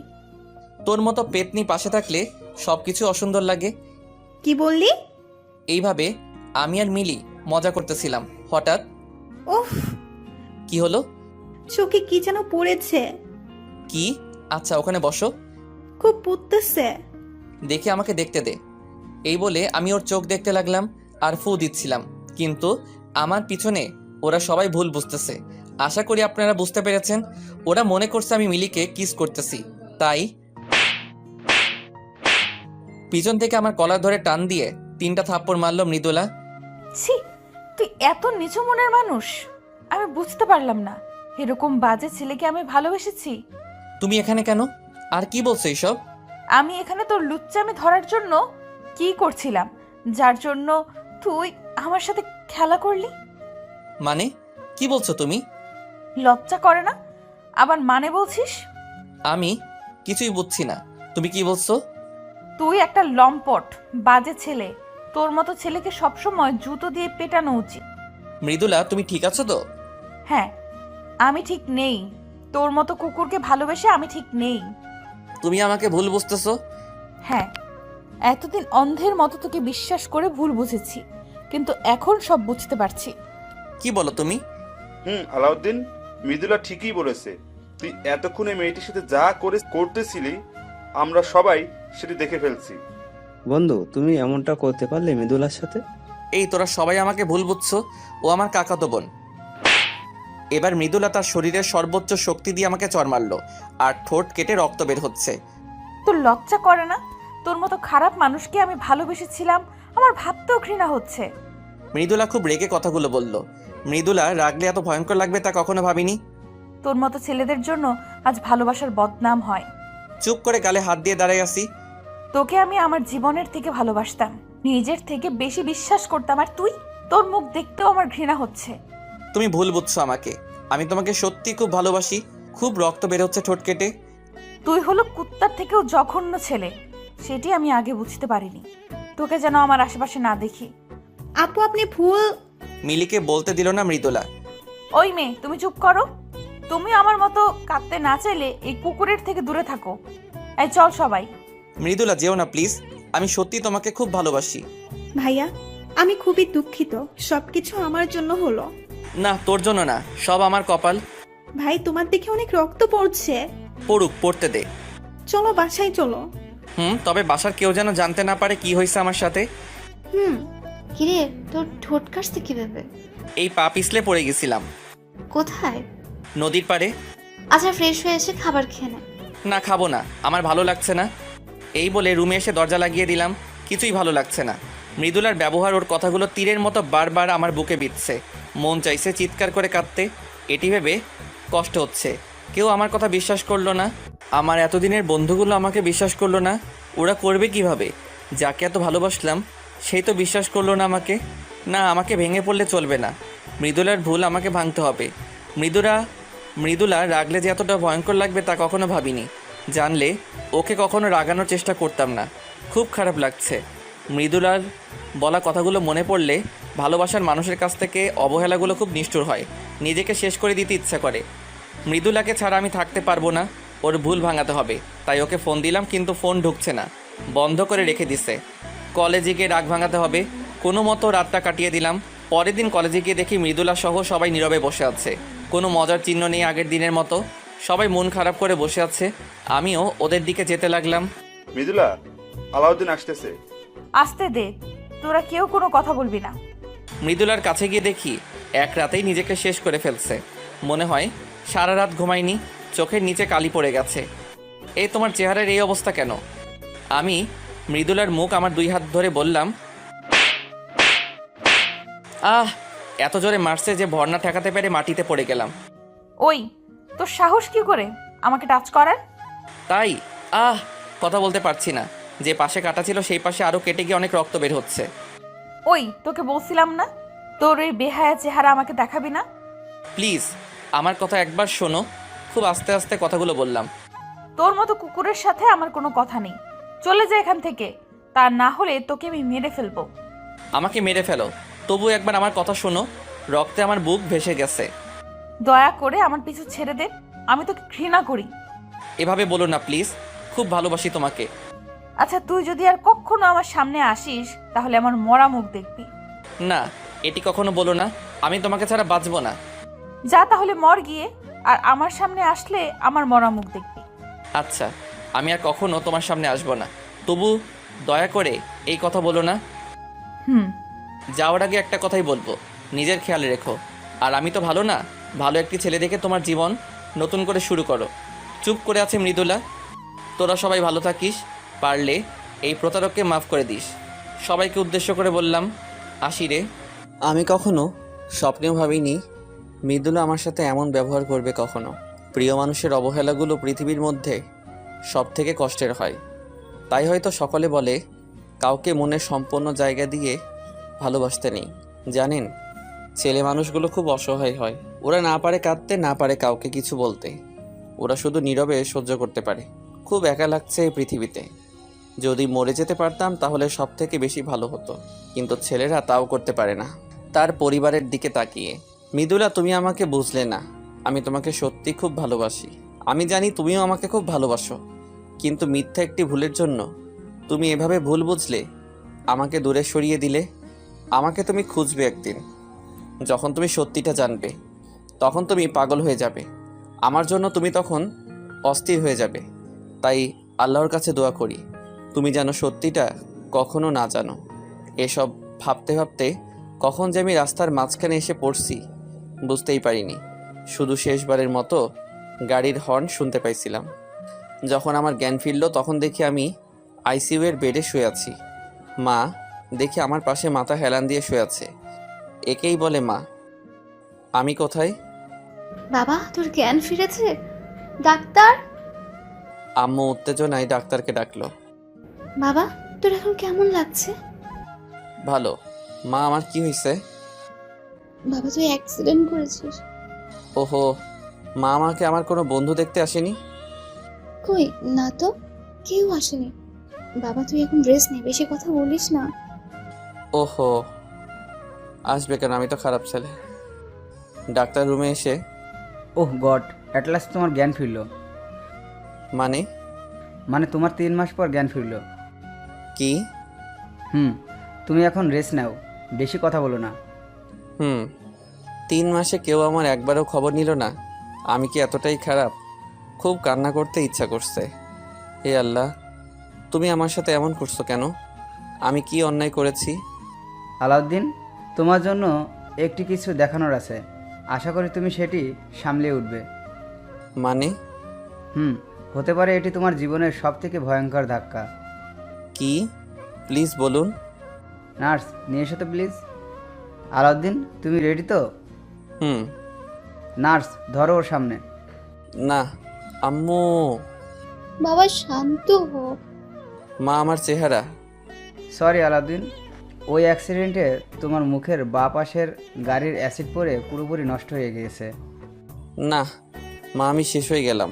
তোর মতো পেতনি পাশে থাকলে সবকিছু অসুন্দর লাগে।
কি বললি?
এইভাবে আমি আর মিলি মজা করতেছিলাম, হঠাৎ
উফ,
কি হলো?
চোখে কি যেন পড়েছে।
কি? আচ্ছা, ওখানে বসো।
খুব পুড়তেছে।
দেখে আমাকে দেখতে দে। এই বলে আমি ওর চোখ দেখতে লাগলাম আর ফু দিচ্ছিলাম, কিন্তু আমার পিছনে ওরা সবাই ভুল বুঝতেছে। আশা করি আপনারা বুঝতে পেরেছেন। ওরা মনে করছে আমি মিলিকে কিস করতেছি, তাই পিছন থেকে আমার কলার ধরে টান দিয়ে 3টা থাপ্পড় মারল মৃদুলা।
ছি, তুই এত নিচু মনের মানুষ? আমি বুঝতে পারলাম না, এরকম বাজে ছেলেকে আমি ভালোবেসেছি।
তুমি এখানে কেন? আর কি বলছো এইসব?
আমি এখানে তোর লুচ্চামি ধরার জন্য কি করছিলাম, যার জন্য তুই আমার সাথে খেলা করলি।
মানে কি বলছো তুমি?
লজ্জা করে না? আবার মানে বলছিস?
আমি কিছুই বুঝছি না, তুমি কি বলছো?
তুই একটা লম্পট বাজে ছেলে, তোর মতো ছেলেকে সবসময় জুতো দিয়ে পেটানো উচিত।
মৃদুলা, তুমি ঠিক আছো তো?
হ্যাঁ, আমি ঠিক নেই। তোর মতো কুকুরকে ভালোবেসে আমি ঠিক নেই।
তুমি আমাকে ভুল বুঝতেছো।
হ্যাঁ, এতদিন অন্ধের মতো তোকে বিশ্বাস করে ভুল বুঝেছি, কিন্তু এখন সব বুঝতে পারছি।
কি বলো তুমি?
আলাউদ্দিন, মৃদুলা ঠিকই বলেছে। তুই এতক্ষণে মেয়েটির সাথে যা করতেছিলি, আমরা সবাই সেটি দেখে ফেলছি।
বন্ধু, তুমি এমনটা করতে পারলে মৃদুলার সাথে?
এই তোরা সবাই আমাকে ভুল বুঝছো, ও আমার কাকাতো বোন। এবার মৃদুলা তার শরীরের সর্বোচ্চ শক্তি দিয়ে আমাকে চড় মারলো আর ঠোঁট কেটে রক্ত বের হচ্ছে।
তোর লজ্জা করে না? তোর মতো খারাপ মানুষকে আমি ভালোবেসেছিলাম, আমার ভাবতেও ঘৃণা হচ্ছে।
মৃদুলা খুব রেগে কথাগুলো বলল। মৃদুলা রাগলে এত ভয়ঙ্কর লাগবে তা কখনো ভাবিনি।
তোর মতো ছেলেদের জন্য আজ ভালোবাসার বদনাম হয়।
চুপ করে গালে হাত দিয়ে দাঁড়াই আসি।
তোকে আমি আমার জীবনের থেকে ভালোবাসতাম, নিজের থেকে বেশি বিশ্বাস করতাম, আর তুই? তোর মুখ দেখতেও আমার ঘৃণা হচ্ছে।
তুমি ভুল বুঝছো আমাকে। আমি তোমাকে সত্যি খুব ভালোবাসি। খুব রক্ত বের হচ্ছে ঠোঁট কেটে।
তুই হলো কুত্তার থেকেও জঘন্য ছেলে, সেটি আমি আগে বুঝতে পারিনি। তোকে যেন আমার আশেপাশে না দেখি।
আপু, আপনি ভুল।
মিলিকে বলতে দিল না মৃদুলা।
ওই মেয়ে, তুমি চুপ করো। তুমি আমার মতো কাঁদতে না চাইলে এই কুকুরের থেকে দূরে থাকো। এই চল সবাই।
মৃদুলা, যেও না প্লিজ, আমি সত্যি তোমাকে খুব ভালোবাসি।
ভাইয়া, আমি খুবই দুঃখিত, সবকিছু আমার জন্য হলো।
না, তোর জন্য না, সব আমার কপাল।
ভাই, তোমার দেখে অনেক রক্ত পড়ছে।
পড়ুক, পড়তে দে।
চলো বাসায় চলো।
তবে বাসার কেউ যেন জানতে না পারে কি হয়েছে আমার সাথে।
কিরে, তোর ঠোঁট কাটছে কিভাবে?
এই পা পিছলে পড়ে গেছিলাম।
কোথায়?
নদীর পাড়ে।
আচ্ছা, ফ্রেশ হয়ে এসে খাবার খেয়ে নে।
না, খাবো না, আমার ভালো লাগছে না। এই বলে রুমে এসে দরজা লাগিয়ে দিলাম। কিছুই ভালো লাগছে না। মৃদুলার ব্যবহার, ওর কথাগুলো তীরের মতো বারবার আমার বুকে বিঁধছে। মন চাইছে চিৎকার করে কাঁদতে। এটি ভেবে কষ্ট হচ্ছে। কেউ আমার কথা বিশ্বাস করলো না। আমার এতদিনের বন্ধুগুলো আমাকে বিশ্বাস করলো না। ওরা করবে কিভাবে? যাকে এত ভালোবাসলাম সেই তো বিশ্বাস করলো না আমাকে। না, আমাকে ভেঙে পড়লে চলবে না। মৃদুলার ভুল আমাকে ভাঙতে হবে। মৃদুলা রাগলে যে এতটা ভয়ঙ্কর লাগবে তা কখনো ভাবিনি। জানলে ওকে কখনো রাগানোর চেষ্টা করতাম না। খুব খারাপ লাগছে। মৃদুলার বলা কথাগুলো মনে পড়লে ভালোবাসার মানুষের কাছ থেকে অবহেলাগুলো খুব নিষ্ঠুর হয়। নিজেকে শেষ করে দিতে ইচ্ছা করে। মৃদুলাকে ছাড়া আমি থাকতে পারবো না। ওর ভুল ভাঙাতে হবে। তাই ওকে ফোন দিলাম, কিন্তু ফোন ঢুকছে না, বন্ধ করে রেখে দিছে। কলেজে গিয়ে রাগ ভাঙাতে হবে। কোনো মতো রাতটা কাটিয়ে দিলাম। পরের দিন কলেজে গিয়ে দেখি মৃদুলা সহ সবাই নীরবে বসে আছে। কোনো মজার চিহ্ন নেই আগের দিনের মতো। সবাই মন খারাপ করে বসে আছে। আমিও ওদের দিকে যেতে লাগলাম।
মৃদুলা, আলাউদ্দিন আসতেছে।
আসতে দে, তোরা কেউ কোনো কথা বলবি না।
মৃদুলার কাছে গিয়ে দেখি এক রাতেই নিজেকে শেষ করে ফেলছে। মনে হয় সারা রাত ঘুমায়নি, চোখের নিচে কালি পড়ে গেছে। এই তোমার চেহারার এই অবস্থা কেন? আমি মৃদুলার মুখ আমার 2 হাত ধরে বললাম, এত জোরে মারছে যে ভর্না ঠেকাতে পেরে মাটিতে পড়ে গেলাম।
ওই, তোর সাহস কি করে আমাকে টাচ করার?
তাই কথা বলতে পারছি না। যে পাশে কাটা ছিল সেই পাশে আরও কেটে গিয়ে অনেক রক্ত বের হচ্ছে।
ওই, তোকে বলছিলাম না তোর এই বেহায়া চেহারা আমাকে দেখাবি না।
প্লিজ আমার কথা একবার শোনো। খুব আস্তে আস্তে কথাগুলো বললাম।
তোর মতো কুকুরের সাথে আমার কোনো কথা নেই। চলে যা এখান থেকে, তা না হলে তোকে আমি মেরে ফেলবো।
আমাকে মেরে ফেলো, তবু একবার আমার কথা শোনো। রক্তে আমার বুক ভেসে গেছে।
দয়া করে আমার পিছু ছেড়ে দে, আমি তোকে ঘৃণা করি।
এভাবে বলো না প্লিজ, খুব ভালোবাসি তোমাকে।
আচ্ছা, তুই যদি আর কখনো আমার সামনে আসিস তাহলে আমার মরা মুখ দেখবি।
না, এটি কখনো বলো না। আমি তোমাকে ছাড়া বাঁচবো না।
যা তাহলে মর গিয়ে, আর আমার সামনে আসলে আমার মরা মুখ দেখবি।
আচ্ছা, আমি আর কখনো তোমার সামনে আসবো না। তবু দয়া করে এই কথা বলো না।
হুম।
যাওয়ার আগে একটা কথাই বলবো, নিজের খেয়াল রেখো। আর আমি তো ভালো না, ভালো একটি ছেলে দেখে তোমার জীবন নতুন করে শুরু করো। চুপ করে আছে মৃদুলা। তোরা সবাই ভালো থাকিস। পারলে এই প্রতারককে মাফ করে দিস। সবাইকে উদ্দেশ্য করে বললাম, আসি রে। আমি কখনো স্বপ্নেও ভাবিনি মৃদুলা আমার সাথে এমন ব্যবহার করবে কখনো। প্রিয় মানুষের অবহেলাগুলো পৃথিবীর মধ্যে সব থেকে কষ্টের হয়। তাই হয়তো সকলে বলে কাউকে মনের সম্পূর্ণ জায়গা দিয়ে ভালোবাসতে নেই। জানেন, ছেলে মানুষগুলো খুব অসহায় হয়। ওরা না পারে কাঁদতে, না পারে কাউকে কিছু বলতে। ওরা শুধু নীরবে সহ্য করতে পারে। খুব একা লাগছে এই পৃথিবীতে। যদি মরে যেতে পারতাম তাহলে সব থেকে বেশি ভালো হতো। কিন্তু ছেলেরা তাও করতে পারে না। তার পরিবারের দিকে তাকিয়ে, মৃদুলা তুমি আমাকে বুঝলে না। আমি তোমাকে সত্যি খুব ভালোবাসি। আমি জানি তুমিও আমাকে খুব ভালোবাসো। কিন্তু মিথ্যা একটি ভুলের জন্য তুমি এভাবে ভুল বুঝলে, আমাকে দূরে সরিয়ে দিলে। আমাকে তুমি খুঁজবে একদিন। যখন তুমি সত্যিটা জানবে তখন তুমি পাগল হয়ে যাবে। আমার জন্য তুমি তখন অস্থির হয়ে যাবে। তাই আল্লাহর কাছে দোয়া করি তুমি যেন সত্যিটা কখনো না জানো। এসব ভাবতে ভাবতে কখন যে আমি রাস্তার মাঝখানে এসে পড়ছি বুঝতেই পারিনি। শুধু শেষবারের মতো গাড়ির হর্ন শুনতে পাইছিলাম। যখন আমার জ্ঞান ফিরল তখন দেখি আমি আইসিইউ এর বেডে শুয়ে আছি। মা দেখি আমার পাশে মাথা হেলান দিয়ে শুয়ে আছে। একেই বলে মা। আমি কোথায়?
বাবা, তোর জ্ঞান ফিরেছে? ডাক্তার?
আম্মু উত্তেজনায় ডাক্তারকে ডাকলো।
বাবা, তোর এখন কেমন লাগছে?
ভালো। মা আমার কি হয়েছে?
বাবা, তুই অ্যাক্সিডেন্ট করেছিস।
ওহো, মা আমাকে আমার কোনো বন্ধু দেখতে আসেনি?
কই না তো, কেউ আসেনি। বাবা, তুই এখন রেস্ট নে, বেশি কথা বলিস না।
ওহো, আসবে কেন? আমি তো খারাপ ছেলে। ডাক্তার রুমে এসে,
ওহ গড, অ্যাট লাস্ট তোমার জ্ঞান ফিরল।
মানে
তোমার 3 মাস পর জ্ঞান ফিরল।
কি?
তুমি এখন রেস্ট নাও, বেশি কথা বলো না।
3 মাসে কেউ আমার একবারও খবর নিল না। আমি কি এতটাই খারাপ? খুব কান্না করতে ইচ্ছা করছে। হে আল্লাহ, তুমি আমার সাথে এমন করছো কেন? আমি কি অন্যায় করেছি?
আলাউদ্দিন, তোমার জন্য একটি কিছু দেখানোর আছে। আশা করি তুমি সেটি সামলে উঠবে।
মানে?
হতে পারে এটি তোমার জীবনের সবথেকে ভয়ঙ্কর ধাক্কা।
কি? প্লিজ বলুন।
নার্স নিয়ে এসো তো প্লিজ। আলাউদ্দিন, তুমি রেডি তো? নার্স ধরো ওর সামনে।
না আম্মু।
বাবা শান্ত হো।
মা আমার চেহারা।
সরি আলাউদ্দিন, ওই অ্যাক্সিডেন্টে তোমার মুখের বাঁ পাশের গাড়ির অ্যাসিড পড়ে পুরোপুরি নষ্ট হয়ে গিয়েছে।
না মা, আমি শেষ হয়ে গেলাম।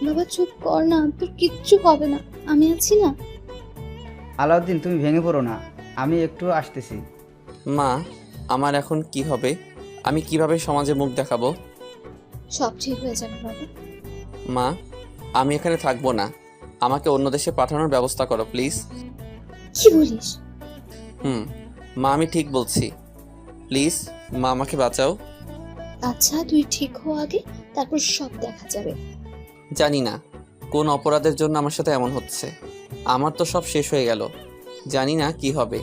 বাবা চুপ কর না, তোর কিচ্ছু হবে না, আমি আছি না।
আলাউদ্দিন, তুমি ভেঙে পড়ো না, আমি একটু আসতেছি।
মা, আমার এখন কি হবে? আমি কিভাবে সমাজে মুখ দেখাবো?
সব ঠিক হয়ে যাবে বাবা।
মা, আমি এখানে থাকবো না, আমাকে অন্য দেশে পাঠানোর ব্যবস্থা করো প্লিজ।
কি বলিস?
মা, আমি ঠিক বলছি, প্লিজ মা, আমাকে বাঁচাও।
আচ্ছা তুই ঠিক হো আগে, তারপর সব দেখা যাবে।
জানি না কোন অপরাধের জন্য আমার সাথে এমন হচ্ছে। আমার তো সব শেষ হয়ে গেল, জানি না কি হবে।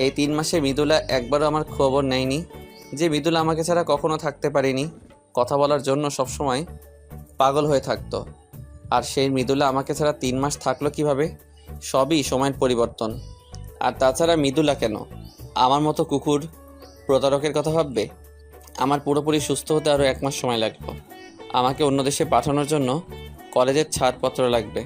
এই 3 মাসে মৃদুলা একবারও আমার খবর নেয়নি, যে মৃদুলা আমাকে ছাড়া কখনো থাকতে পারেনি, কথা বলার জন্য সবসময় পাগল হয়ে থাকতো। আর সেই মৃদুলা আমাকে ছাড়া 3 মাস থাকলো কিভাবে? সবই সময়ের পরিবর্তন। আর তাছাড়া মৃদুলা কেন আমার মতো কুকুর প্রতারকের কথা ভাববে? আমার পুরোপুরি সুস্থ হতে আরও 1 মাস সময় লাগবে। আমাকে অন্য দেশে পাঠানোর জন্য কলেজের ছাড়পত্র লাগবে,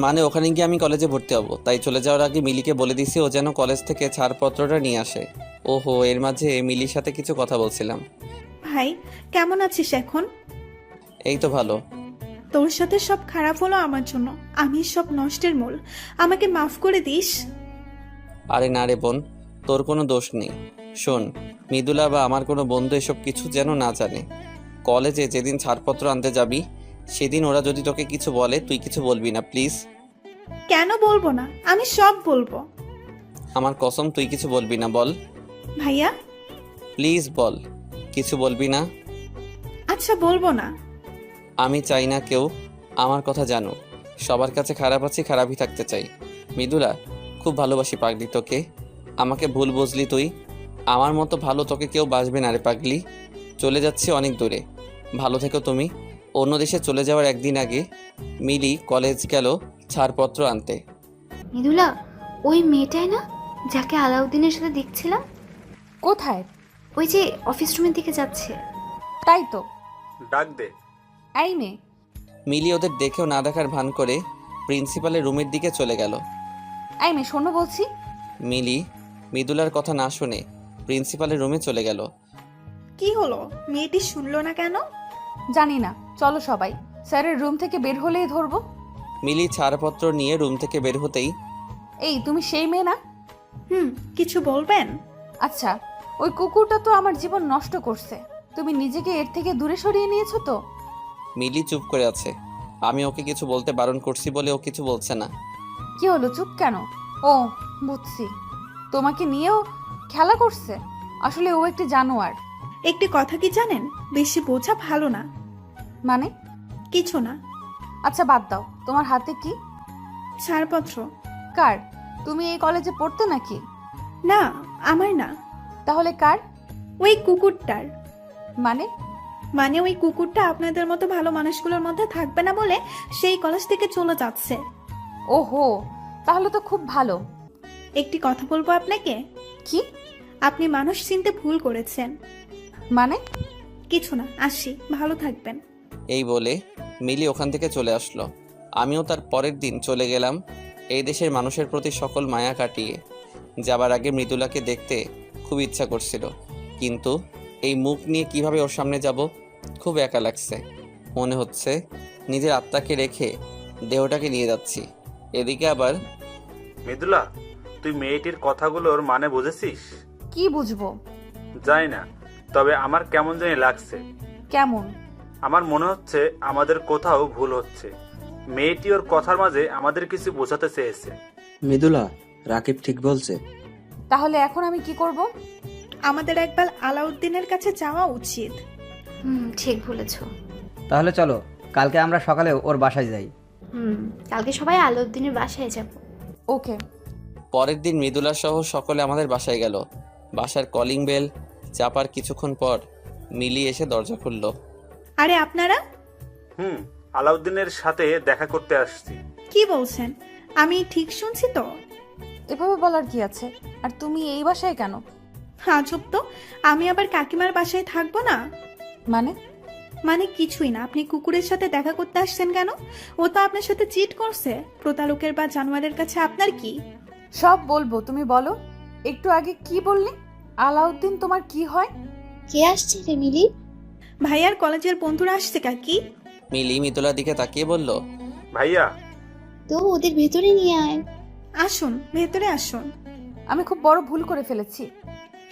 মানে ওখানে গিয়ে আমি কলেজে ভর্তি হব। তাই চলে যাওয়ার আগে মিলিকে বলে দিছি ও যেন কলেজ থেকে ছাড়পত্রটা নিয়ে আসে। ওহো, এর মাঝে মিলির সাথে কিছু কথা বলছিলাম।
ভাই কেমন আছিস এখন?
এই তো ভালো।
তোর সাথে সব খারাপ হলো আমার জন্য, আমি সব নষ্টের মূল, আমাকে মাফ করে দিস।
আরে না রে বোন, তোর কোনো দোষ নেই। শোন, মৃদুলা বা আমার কোনো বন্ধু এসব কিছু যেন না জানে। কলেজে যেদিন ছাড়পত্র আনতে যাবি সেদিন ওরা যদি তোকে কিছু বলে তুই কিছু বলবি না প্লিজ।
কেন বলবো না? আমি সব বলবো।
আমার কসম, তুই কিছু বলবি না, বল
ভাইয়া।
প্লিজ বল, কিছু বলবি না।
আচ্ছা বলবো না।
আমি চাই না কেউ আমার কথা জানুক। সবার কাছে খারাপ আছি, খারাপই থাকতে চাই। মৃদুলা, খুব ভালোবাসি পাগলি তোকে। আমাকে ভুল বুঝলি তুই। আমার মতো ভালো তোকে কেউ বাসবে না রে পাগলি। চলে যাচ্ছি অনেক দূরে, ভালো থেকো তুমি। অন্য দেশে চলে যাওয়ার একদিন আগে মিলি কলেজ গেল ছাড়পত্র আনতে।
মৃদুলা, ওই মেয়েটাই না যাকে আলাউদ্দিনের সাথে দেখছিলাম?
কোথায়?
ওই যে অফিস রুমের দিকে যাচ্ছে।
তাই তো।
ডাক দে।
এই মেয়ে।
মিলি ওদের দেখেও না দেখার ভান করে প্রিন্সিপালের রুমের দিকে চলে গেল।
এই মেয়ে, শোনো বলছি।
মিলি মৃদুলার কথা না শুনে প্রিন্সিপালের রুমে চলে গেল।
কি হলো? মেয়েটি শুনলো না কেন?
জানি না, চলো সবাই, স্যারের রুম থেকে বের হলেই ধরবো।
মিলি ছাড়পত্র নিয়ে রুম থেকে বের হতেই,
এই তুমি সেই মেয়ে না?
কিছু বলবেন?
আচ্ছা, ওই কুকুরটা তো আমার জীবন নষ্ট করছে, তুমি নিজেকে এর থেকে দূরে সরিয়ে নিয়েছো তো?
মিলি চুপ করে আছে। আমি ওকে কিছু বলতে বারণ করছি বলে ও কিছু বলছে না।
কি হলো, চুপ কেন? ও বুঝছি, তোমাকে নিয়েও খেলা করছে। আসলে ও একটি জানোয়ার।
একটি কথা কি জানেন, বেশি বোঝা ভালো না।
মানে?
কিছু না।
আচ্ছা বাদ দাও, তোমার হাতে কি?
ছাড়পত্র।
কার? তুমি এই কলেজে পড়তে নাকি?
না, আমার না।
তাহলে কার?
ওই কুকুরটার।
মানে?
মানে ওই কুকুরটা আপনাদের মতো ভালো মানুষগুলোর মধ্যে থাকবে না বলে সেই কলেজ থেকে চলে যাচ্ছে।
ওহো, তাহলে তো খুব ভালো।
একটি কথা বলবো আপনাকে।
কি?
আপনি মানুষ চিনতে ভুল করেছেন।
মানে?
কিছু না, আসি, ভালো থাকবেন।
এই বলে মিলি ওখান থেকে চলে আসলো। আমিও তার পরের দিন চলে গেলাম এই দেশের মানুষের প্রতি সকল মায়া কাটিয়ে। যাবার আগে মৃদুলাকে দেখতে খুব ইচ্ছা করছিল, কিন্তু এই মুখ নিয়ে কিভাবে ওর সামনে যাব, খুব একা লাগছে। মনে হচ্ছে নিজের আত্মাকে রেখে দেহটাকে নিয়ে যাচ্ছি। এদিকে আবার,
মৃদুলা, তুই মেয়েটির কথাগুলোর মানে বুঝেছিস?
কি বুঝবো?
জানি না, তবে আমার কেমন জানি লাগছে।
কেমন?
আমার মনে হচ্ছে আমাদের কোথাও ভুল হচ্ছে। মেয়েটি ওর কথার মাঝে আমাদের কিছু বোঝাতে চেয়েছে।
মৃদুলা, রাকিব ঠিক বলছে।
তাহলে এখন আমি কি করব?
আমাদের একবার আলাউদ্দিনের কাছে যাওয়া উচিত।
ঠিক বলেছো।
তাহলে চলো, কালকে আমরা সকালে ওর বাসায় যাই।
কালকে সবাই আলাউদ্দিনের বাসায় যাব।
ওকে।
পরের দিন মৃদুলা সহ সকলে আমাদের বাসায় গেল। বাসার কলিং বেল চাপার কিছুক্ষণ পর মিলি এসে দরজা খুলল।
আরে আপনারা?
আলাউদ্দিনের সাথে দেখা করতে আসছি।
কি বলছেন? আমি ঠিক শুনছি তো?
এভাবে বলার কি আছে? আর তুমি এই বাসায় কেন?
আজব তো, আমি আবার কাকিমার বাসায় থাকবো না?
মানে?
মানে কিছুই না। আপনি কুকুরের সাথে দেখা করতে আসছেন কেন? ও তো আপনার সাথে চিট করছে। প্রতারকের বা জানোয়ারের কাছে আপনার কি?
সব বলবো, তুমি বলো। একটু আগে কি বললি? আলাউদ্দিন তোমার কি হয়?
কে আসছে রে মিলি?
ভাইয়ার কলেজের বন্ধুরা আসছে কাকি।
মিলি মৃদুলার দিকে তাকিয়ে বলল,
ভাইয়া
তো ওদের ভেতরে নিয়ে আয়।
আসুন, ভেতরে আসুন।
আমি খুব বড় ভুল করে ফেলেছি।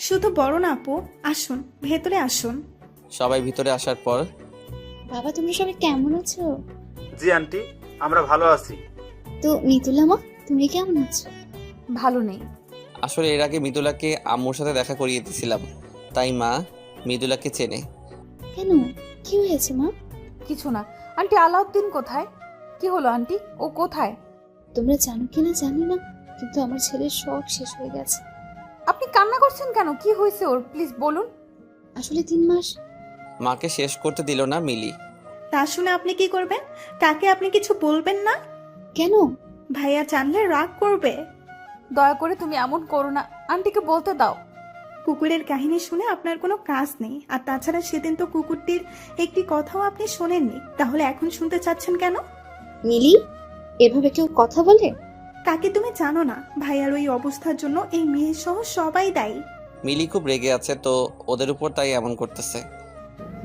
শুধু বড় না আপু, আসুন ভেতরে আসুন।
সবাই ভিতরে আসার পর
বাবা তোমরা সবাই কেমন আছো?
জি আন্টি, আমরা ভালো আছি।
তো মিতুলা মা তুমি কেমন আছো?
ভালো নেই।
আসলে এর আগে মৃদুলাকে আম্মুর সাথে দেখা করিয়ে দিয়েছিলাম, তাই মা মৃদুলাকে চেনে।
কেন, কি হয়েছে মা?
কিছু না। আন্টি আলাউদ্দিন কোথায়? কি হলো আন্টি, ও কোথায়?
তোমরা জানো কিনা জানি না, কিন্তু আমার ছেলের সব শেষ হয়ে গেছে।
আপনি কান্না করছেন কেন? কি হয়েছে ওর, প্লিজ বলুন।
আসলে 3 মাস।
মাকে শেষ করতে দিল না মিলি।
তা শুনে আপনি কি করবেন? কাকে আপনি কিছু বলবেন না?
কেন?
ভাইয়া জানলে রাগ করবে।
দয়া করে তুমি এমন করো না, আন্টিকে বলতে দাও।
কুকুরের কাহিনী শুনে আপনার কোনো কাজ নেই, আর তাছাড়া সেদিন তো কুকুরটির একটি কথাও আপনি শোনেননি, তাহলে এখন শুনতে চাচ্ছেন কেন?
মিলি, এভাবে কেউ কথা বলে?
কাকে তুমি জানো না, ভাইয়ার ওই অবস্থার জন্য এই মেয়ে সহ সবাই দায়ী।
মিলি খুব রেগে আছে তো ওদের উপর, তাই এমন করতেছে।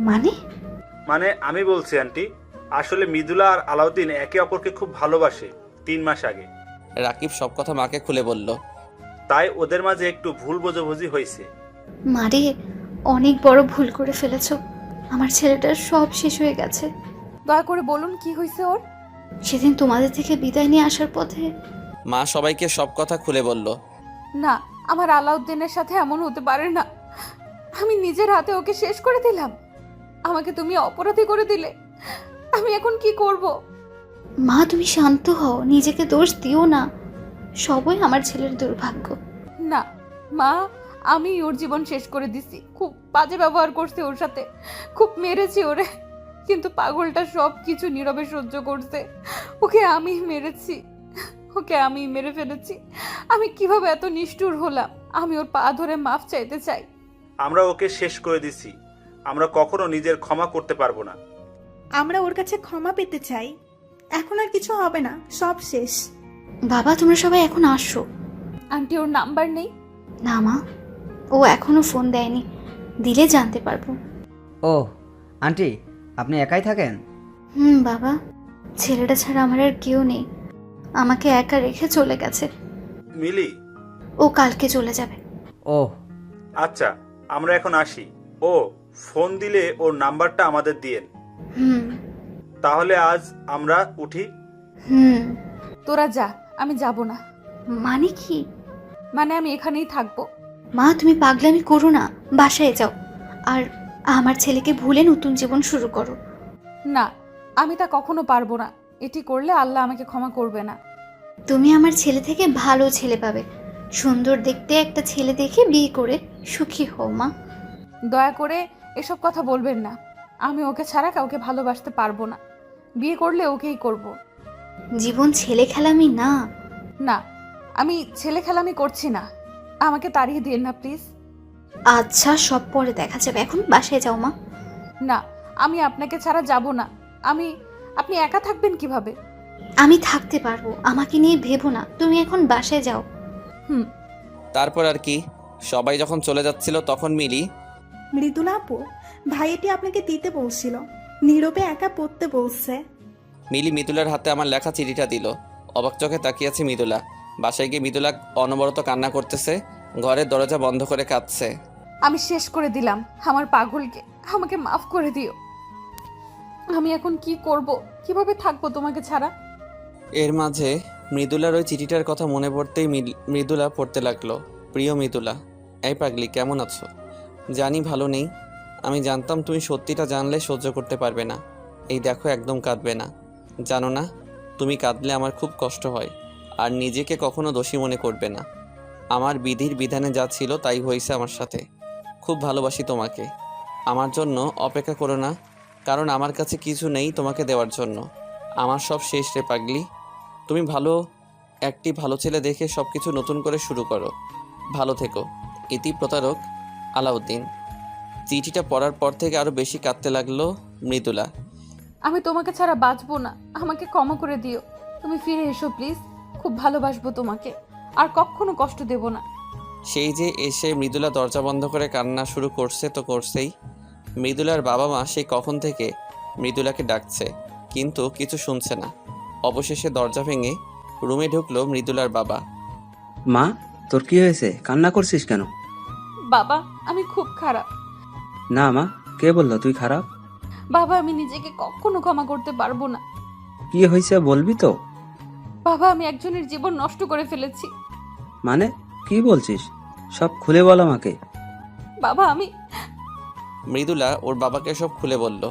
মানে?
মানে আমি বলছি আন্টি, আসলে মৃদুলা আর আলাউদ্দিন একে অপরকে খুব ভালোবাসে 3 মাস আগে।
রাকিব সব কথা মাকে খুলে বলল।
তাই ওদের মাঝে একটু ভুল বোঝাবুঝি হয়েছে।
মারে, অনেক বড় ভুল করে ফেলেছো। আমার ছেলেটার সব শেষ হয়ে গেছে।
দয়া করে বলুন কি হয়েছে ওর।
সেদিন তোমাদের থেকে বিদায় নিয়ে আসার পথে
মা সবাইকে সব কথা খুলে বলল।
না, আমার আলাউদ্দিনের সাথে এমন হতে পারে না। আমি নিজের হাতে ওকে শেষ করে দিলাম। আমাকে তুমি অপরাধী করে দিলে। আমি এখন কি করব?
মা তুমি শান্ত হও, নিজেকে দোষ দিও না। সবই আমার ছেলের দুর্ভাগ্য।
না মা, আমি ওর জীবন শেষ করে দিছি। খুব বাজে ব্যবহার করছি ওর সাথে, খুব মেরেছি ওরে, কিন্তু পাগলটা সব কিছু নীরবে সহ্য করছে। ওকে আমি মেরেছি, ওকে আমি মেরে ফেলেছি। আমি কিভাবে এত নিষ্ঠুর হলাম? আমি ওর পা ধরে মাফ চাইতে চাই।
আমরা ওকে শেষ করে দিছি, আমরা কখনো নিজের ক্ষমা করতে পারবো না।
আমরা ওর কাছে ক্ষমা পেতে চাই। এখন আর কিছু হবে না, সব শেষ।
বাবা তোমরা সবাই এখন আসো।
আন্টি ওর নাম্বার নেই?
না মা, ও এখনো ফোন দেয়নি, দিলে জানতে পারবো।
ও আন্টি, আপনি একাই থাকেন?
বাবা, ছেলেটা ছাড়া আমার আর কেউ নেই। আমাকে একা রেখে চলে গেছে।
মিলি,
ও কালকে চলে যাবে।
ও
আচ্ছা আমরা এখন আসি। ও ফোন দিলে ওর নাম্বারটা আমাদের দিয়েন।
হুম
তাহলে আজ আমরা উঠি।
হুম
তোরা যা, আমি যাব না।
মানে কি?
মানে আমি এখানেই থাকবো।
মা তুমি পাগলামি করো না, বাসায় যাও। আর আমার ছেলেকে ভুলে নতুন জীবন শুরু করো।
না, আমি তা কখনো পারবো না। এটি করলে আল্লাহ আমাকে ক্ষমা করবে না।
তুমি আমার ছেলে থেকে ভালো ছেলে পাবে। সুন্দর দেখতে একটা ছেলে দেখে বিয়ে করে সুখী হও মা।
দয়া করে এসব কথা বলবেন না। আমি ওকে ছাড়া কাউকে ভালোবাসতে পারবো না। বিয়ে করলে ওকেই করব।
জীবন ছেলে খেলামি না।
না, আমি ছেলে খেলামি করছি না। আমাকে তাড়িয়ে দিন না প্লিজ।
আচ্ছা সব পরে দেখা যাবে, এখন বাসায় যাও মা।
না, আমি আপনাকে ছাড়া যাব না। আপনি একা থাকবেন কিভাবে?
আমি থাকতে পারবো, আমাকে নিয়ে ভেবো না, তুমি এখন বাসায় যাও।
হুম।
তারপর আর কি, সবাই যখন চলে যাচ্ছিল তখন মিলি,
মৃদুলা আপু, ভাইয়াটি আপনাকে দিতে বলছিল, নীরবে একা পড়তে বলছে।
মিলি মৃদুলার হাতে আমার লেখা চিঠিটা দিল। অবাক চোখে তাকিয়েছে মৃদুলা। বাসায় গিয়ে মৃদুলা অনবরত কান্না করতেছে, ঘরের দরজা বন্ধ করে কাঁদছে।
আমি শেষ করে দিলাম আমার পাগলকে। আমাকে মাফ করে দিও। আমি এখন কি করব? কিভাবে থাকবো তোমাকে ছাড়া?
এর মাঝে মৃদুলার ওই চিঠিটার কথা মনে পড়তেই মৃদুলা পড়তে লাগলো। প্রিয় মৃদুলা, এই পাগলি কেমন আছো? জানি ভালো নেই। আমি জানতাম তুমি সত্যিটা জানলে সহ্য করতে পারবে না। এই দেখো একদম কাঁদবে না। জানো না, তুমি কাঁদলে আমার খুব কষ্ট হয়। আর নিজেকে কখনো দোষী মনে করবে না। আমার বিধির বিধানে যা ছিল তাই হয়েছে আমার সাথে। খুব ভালোবাসি তোমাকে। আমার জন্য অপেক্ষা করো না, কারণ আমার কাছে কিছু নেই তোমাকে দেওয়ার জন্য। আমার সব শেষ রে পাগলি। তুমি ভালো ছেলে দেখে সব কিছু নতুন করে শুরু করো। ভালো থেকো। ইতি প্রতারক আলাউদ্দিন। চিঠিটা পড়ার পর থেকে আরও বেশি কাঁদতে লাগলো মৃদুলা।
আমি তোমাকে ছাড়া বাঁচবো না। আমাকে ক্ষমা করে দিও। তুমি ফিরে এসো প্লিজ। খুব ভালোবাসবো তোমাকে, আর কখনো কষ্ট দেব না।
সেই যে এসে মৃদুলা দরজা বন্ধ করে কান্না শুরু করছে তো করছেই। মৃদুলার বাবা মা সেই কখন থেকে মৃদুলাকে ডাকছে, কিন্তু কিছু শুনছে না। অবশেষে দরজা ভেঙে রুমে ঢুকলো মৃদুলার বাবা।
মা, তোর কি হয়েছে? কান্না করছিস কেন?
বাবা আমি খুব খারাপ।
না মা, কে বললো তুই খারাপ?
বাবা আমি নিজেকে কখনো ক্ষমা করতে পারবো না।
কি হয়েছে বলবি তো?
বাবা আমি একজনের জীবন নষ্ট করে ফেলেছি।
মানে কি বলছিস? সব খুলে বল আমাকে।
বাবা আমি
মৃদুলা ওর বাবাকে সব খুলে বলল।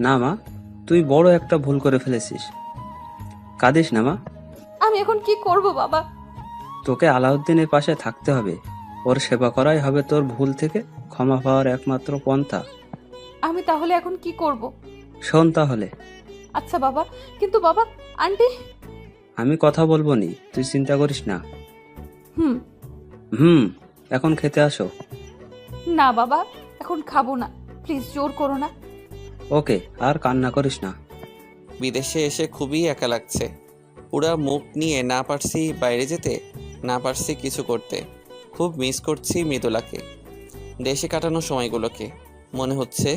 না মা, তুই বড় একটা ভুল করে ফেলেছিস। কাঁদিস না মা।
আমি এখন কি করব বাবা?
তোকে আলাউদ্দিনের পাশে থাকতে হবে। ওর সেবা করাই হবে তোর ভুল থেকে ক্ষমা পাওয়ার একমাত্র পন্থা।
আমি তাহলে এখন কি করব?
শোন তাহলে।
আচ্ছা বাবা, কিন্তু বাবা আন্টি।
আমি কথা বলবো নি, তুই চিন্তা করিস না।
হুম।
এখন খেতে আসো।
না বাবা এখন খাবো না, প্লিজ জোর করো না।
ওকে, আর কান্না করিস না।
বিদেশে এসে খুবই একা লাগছে। পুরা মুখ নিয়ে না পারছি বাইরে যেতে, না পারছি কিছু করতে। খুব মিস করছি মৃদুলাকে, দেশে কাটানো সময়গুলোকে। মনে হচ্ছে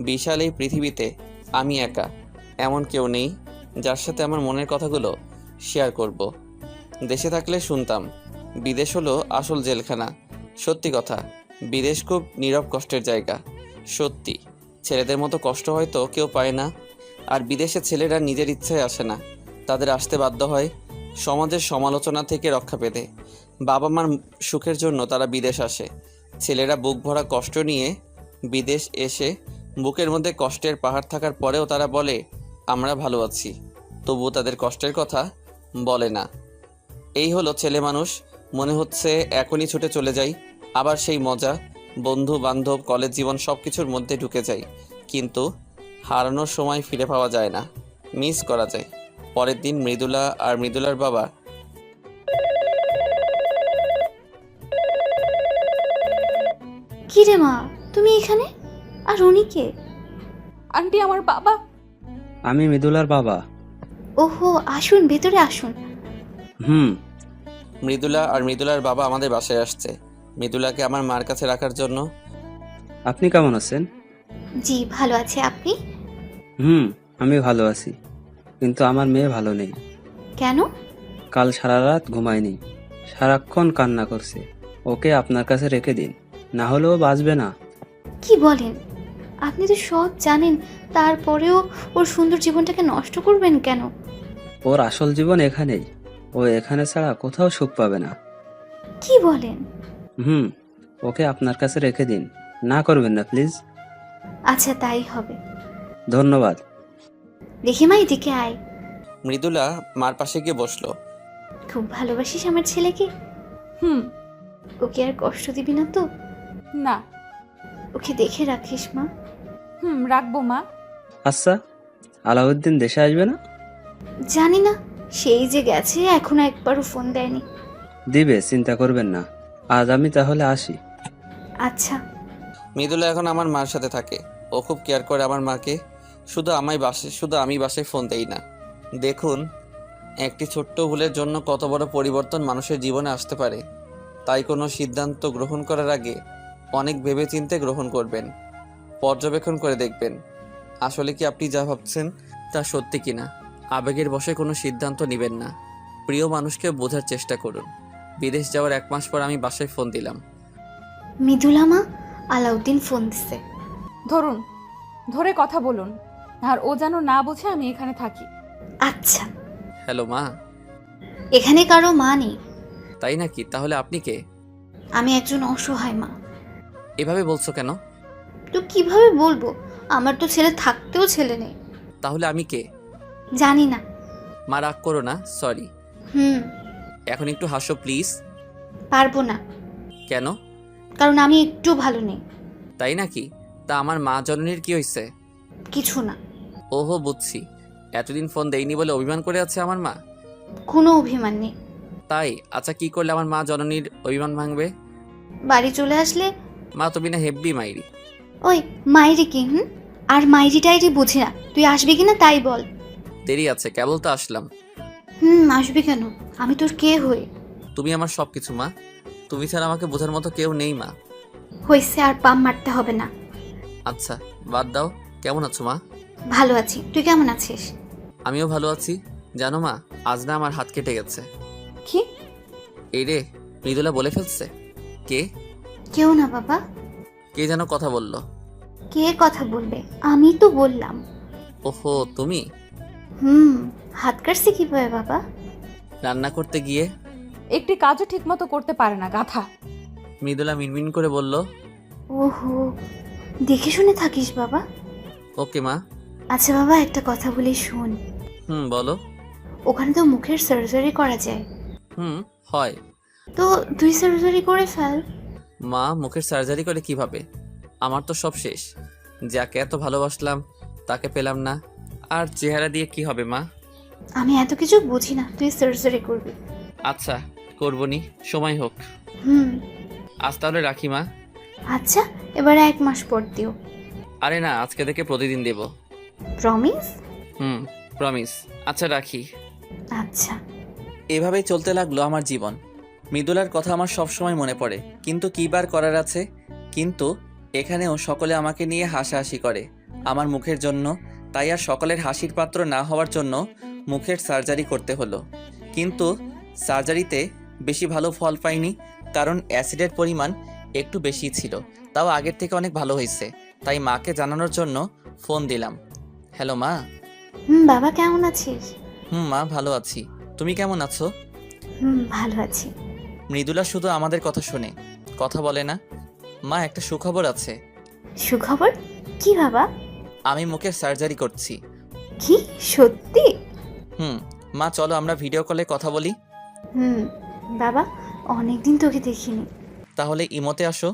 বিশাল এই পৃথিবীতে আমি একা, এমন কেউ নেই যার সাথে আমার মনের কথাগুলো শেয়ার করব। দেশে থাকলে শুনতাম বিদেশ হলো আসল জেলখানা। সত্যি কথা, বিদেশ খুব নীরব কষ্টের জায়গা। সত্যি, ছেলেদের মতো কষ্ট হয়তো কেউ পায় না। আর বিদেশে ছেলেরা নিজের ইচ্ছায় আসে না, তাদের আসতে বাধ্য হয় সমাজের সমালোচনা থেকে রক্ষা পেতে। বাবা মার সুখের জন্য তারা বিদেশ আসে। ছেলেরা বুক ভরা কষ্ট নিয়ে বিদেশ এসে বুকের মধ্যে কষ্টের পাহাড় থাকার পরেও তারা বলে আমরা ভালো আছি, তবুও তাদের কষ্টের কথা বলে না। এই হলো ছেলে মানুষ। মনে হচ্ছে এখনই ছুটে চলে যাই, আবার সেই মজা, বন্ধু বান্ধব, কলেজ জীবন সব কিছুর মধ্যে ঢুকে যাই। কিন্তু হারানোর সময় ফিরে পাওয়া যায় না, মিস করা যায়। পরের দিন মৃদুলা আর মৃদুলার বাবা
কি রে মা, তুমি এখানে? আর উনি কে?
আন্টি আমার বাবা।
আমি মৃদুলার বাবা।
ওহো, আসুন ভেতরে আসুন।
হুম।
মৃদুলা আর মৃদুলার বাবা আমাদের বাসায় আসছে মৃদুলাকে আমার মার কাছে রাখার জন্য।
আপনি কেমন আছেন?
জি ভালো আছে, আপনি?
আমি ভালো আছি, কিন্তু আমার মেয়ে ভালো নেই।
কেন?
কাল সারা রাত ঘুমায়নি, সারাক্ষণ কান্না করছে। ওকে আপনার কাছে রেখে দিন, না হলেও বাঁচবে না।
কি বলেন? আপনি তো সব জানেন, তারপরেও ওর সুন্দর জীবনটাকে নষ্ট করবেন কেন?
ওর আসল জীবন এখানেই, ও এখানে ছাড়া কোথাও সুখ পাবে না।
কি বলেন?
ওকে আপনার কাছে রেখে দিন, না করবেন না প্লিজ।
আচ্ছা তাই হবে।
ধন্যবাদ।
দেখি মা, এদিকে আয়।
মৃদুলা মার পাশে গিয়ে বসলো।
খুব ভালোবাসিস আমার ছেলেকে?
হুম।
ওকে আর কষ্ট দিবি না তো?
না।
ওকে দেখে রাখিস মা।
রাখবো মা।
আচ্ছা, আলাউদ্দিন দেশে আসবে না?
জানি না, সেই যে গেছে, এখনো একবারও ফোন দেয়নি।
দিবে, চিন্তা করবেন না। আজ আমি তাহলে আসি।
আচ্ছা।
মৃদুলা এখন আমার মার সাথে থাকে। ও খুব কেয়ার করে আমার মাকে। শুধু আমি বাসায় ফোন দেই না। দেখুন, একটি ছোট্ট ভুলের জন্য কত বড় পরিবর্তন মানুষের জীবনে আসতে পারে। তাই কোনো সিদ্ধান্ত গ্রহণ করার আগে অনেক ভেবেচিন্তে গ্রহণ করবেন, পর্যবেক্ষণ করে দেখবেন আসলে কি আপনি যা ভাবছেন তা সত্যি কিনা। আবেগের বশে কোনো সিদ্ধান্ত নেবেন না। প্রিয় মানুষকে বোঝার চেষ্টা করুন। বিদেশ যাওয়ার 1 মাস পর আমি বাসায় ফোন দিলাম।
মৃদুলা মা, আলাউদ্দিন ফোন দিছে।
ধরুন, ধরে কথা বলুন, আর ও যেন না বোঝে আমি এখানে থাকি।
আচ্ছা।
হ্যালো মা।
এখানে কারো মা নেই।
তাই নাকি? তাহলে আপনি কে?
আমি একজন অসহায় মা।
এভাবে বলছো কেন?
তো কিভাবে বলবো? আমার তো ছেলে থাকতেও ছেলে নেই।
তাহলে আমি কে?
জানি না।
মা রাগ করো না, সরি। এখন একটু হাসো প্লিজ।
পারবো না।
কেন?
কারণ আমি একটু ভালো নেই।
তাই নাকি? তা আমার মা জননীর কি হয়েছে?
কিছু না।
ওহো, বুঝছি। এতদিন ফোন দেয়নি বলে অভিমান করে আছে আমার মা।
কোনো অভিমান নেই।
তাই? আচ্ছা, কি করলে আমার মা জননীর অভিমান ভাঙবে?
বাড়ি চলে আসলে।
মা তুমি না হেব্বি মাইরি।
ওই মাইরি কি? আর মাইরি টাইরি বুঝি না। তুই আসবি কিনা তাই বল।
দেরি আছে, কেবল তো আসলাম।
আসবি কেন? আমি তোর কে হই?
তুমি আমার সব কিছু মা। তুমি ছাড়া আমাকে বোঝার মতো কেউ নেই মা।
হয়েছে, আর পাম মারতে হবে না।
আচ্ছা বাদ দাও। কেমন আছো মা?
ভালো আছি, তুই কেমন আছিস?
আমিও ভালো আছি। জানো মা, আজ না আমার হাত কেটে গেছে।
কি?
এই রে, মৃদুলা বলে ফেলছে। কে?
কেউ না বাবা।
কে যেন কথা বললো।
কে কথা বলবে? আমি তো বললাম।
ওহো তুমি।
হাত কাটছে কিভাবে বাবা?
রান্না করতে গিয়ে।
একটি কাজও ঠিকমতো করতে পারে না গাধা।
মৃদুলা মিনমিন করে বলল।
ওহো, দেখে শুনে থাকিস বাবা।
ওকে মা।
আচ্ছা বাবা, একটা কথা বলি শোন।
বলো।
ওখানে তো মুখের সার্জারি করা যায়।
হয়।
তো তুই সার্জারি করে ফেল।
মা, মুখের সার্জারি করে কিভাবে? আমার তো সব শেষ। যাকে এত ভালোবাসলাম তাকে পেলাম না, আর চেহারা দিয়ে কি হবে মা?
আমি এত কিছু বুঝি না, তুই সার্জারি করবি।
আচ্ছা করবনি, সময় হোক। আজ তাহলে রাখি মা।
আচ্ছা, এবার 1 মাস পর দিও।
আরে না, আজকে থেকে প্রতিদিন দেব।
প্রমিস?
প্রমিস। আচ্ছা রাখি।
আচ্ছা।
এভাবেই চলতে লাগলো আমার জীবন। মৃদুলার কথা আমার সব সময় মনে পড়ে, কিন্তু কী বার করার আছে। কিন্তু এখানেও সকলে আমাকে নিয়ে হাসাহাসি করে আমার মুখের জন্য। তাই আর সকলের হাসির পাত্র না হওয়ার জন্য মুখের সার্জারি করতে হলো। কিন্তু সার্জারিতে বেশি ভালো ফল পাইনি, কারণ অ্যাসিডের পরিমাণ একটু বেশি ছিল। তাও আগের থেকে অনেক ভালো হয়েছে, তাই মাকে জানানোর জন্য ফোন দিলাম। হ্যালো মা।
বাবা কেমন আছিস?
মা ভালো আছি। তুমি কেমন আছো?
ভালো আছি।
মৃদুলা শুধু আমাদের কথা শোনে, কথা বলে না। মা, একটা সুখবর আছে।
সুখবর? কি বাবা?
আমি মুখের সার্জারি করছি।
কি, সত্যি?
মা চলো আমরা ভিডিও কলে কথা বলি।
বাবা, অনেকদিন তোকে দেখিনি।
তাহলে ইমোতে আসো।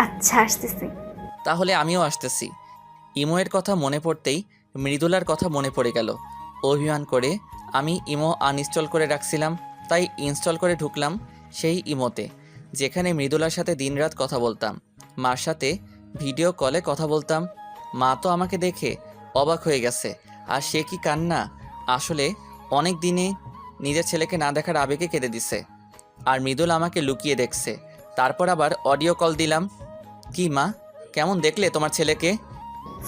আচ্ছা, আসতেছি।
তাহলে আমিও আসতেছি। ইমোয়ের কথা মনে পড়তেই মৃদুলার কথা মনে পড়ে গেল। অভিমান করে আমি ইমো আনইনস্টল করে রাখছিলাম, তাই ইনস্টল করে ঢুকলাম সেই ইমোতে, যেখানে মৃদুলার সাথে দিনরাত কথা বলতাম, মার সাথে ভিডিও কলে কথা বলতাম। মা তো আমাকে দেখে অবাক হয়ে গেছে। আর সে কি কান্না! আসলে অনেক দিনে নিজের ছেলেকে না দেখার আবেগে কেঁদে দিছে। আর মৃদুল আমাকে লুকিয়ে দেখছে। তারপর আবার অডিও কল দিলাম। কি মা, কেমন দেখলে তোমার ছেলেকে?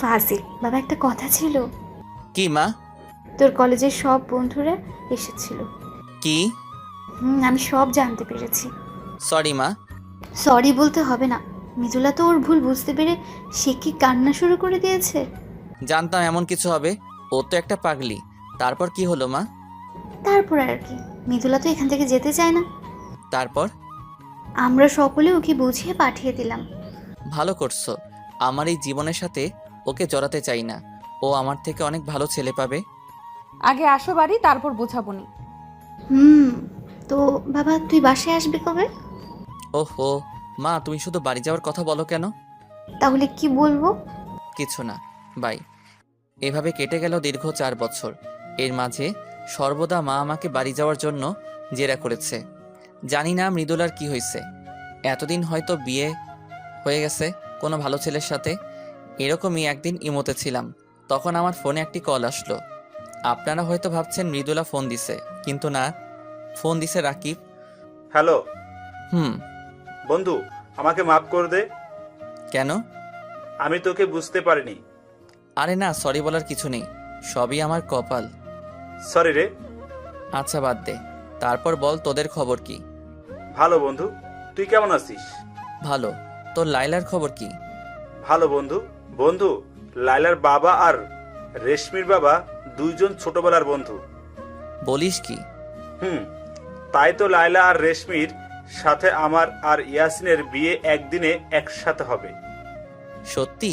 ফাজিল বাবা, একটা কথা ছিল।
কি মা?
তোর কলেজের সব বন্ধুরা এসেছিল।
কি?
আমি সব জানতে পেরেছি।
সরি মা।
সরি বলতে হবে না। মৃদুলা তো ওর ভুল বুঝতে পেরে সে কি কান্না শুরু করে দিয়েছে।
জানতাম এমন কিছু হবে, ও তো একটা পাগলি। তারপর কি হলো মা?
তারপর আর কি, মৃদুলা তো এখান থেকে যেতে চায় না।
তারপর?
আমরা সকলে ওকে বুঝিয়ে পাঠিয়ে দিলাম।
ভালো করছো। আমার এই জীবনের সাথে ওকে জড়াতে চাই না। ও আমার থেকে অনেক ভালো ছেলে পাবে।
আগে আসো বাড়ি, তারপর বোঝাবনি।
তো বাবা, তুই বাসায় আসবি কবে?
ওহো মা, তুমি শুধু বাড়ি যাওয়ার কথা বলো কেন?
তাহলে কি বলবো?
কিছু না, বাই। এভাবে কেটে গেল দীর্ঘ 4 বছর। এর মাঝে সর্বদা মা আমাকে বাড়ি যাওয়ার জন্য জেরা করেছে। জানি না মৃদুলার কি হয়েছে। এতদিন হয়তো বিয়ে হয়ে গেছে কোনো ভালো ছেলের সাথে। এরকমই একদিন ইমোতে ছিলাম, তখন আমার ফোনে একটি কল আসলো। আপনারা হয়তো ভাবছেন মৃদুলা ফোন দিছে, কিন্তু না, ফোন দিছে রাকিব।
হ্যালো
হুম।
বন্ধু, আমাকে মাফ করে দে।
কেন?
আমি তোকে বুঝতে পারিনি।
আরে না, সরি বলার কিছু নেই, সবই আমার কপাল।
সরি রে।
আচ্ছা বাদ দে। তারপর বল, তোদের খবর কি?
ভালো বন্ধু, তুই কেমন আছিস?
ভালো। তোর লাইলার খবর কি?
ভালো বন্ধু। বন্ধু, লাইলার বাবা আর রেশমির বাবা দুইজন ছোটবেলার বন্ধু।
বলিস কি?
তাই তো লাইলা আর রেশমির সাথে আমার আর ইয়াসিনের বিয়ে একদিনে একসাথে হবে।
সত্যি?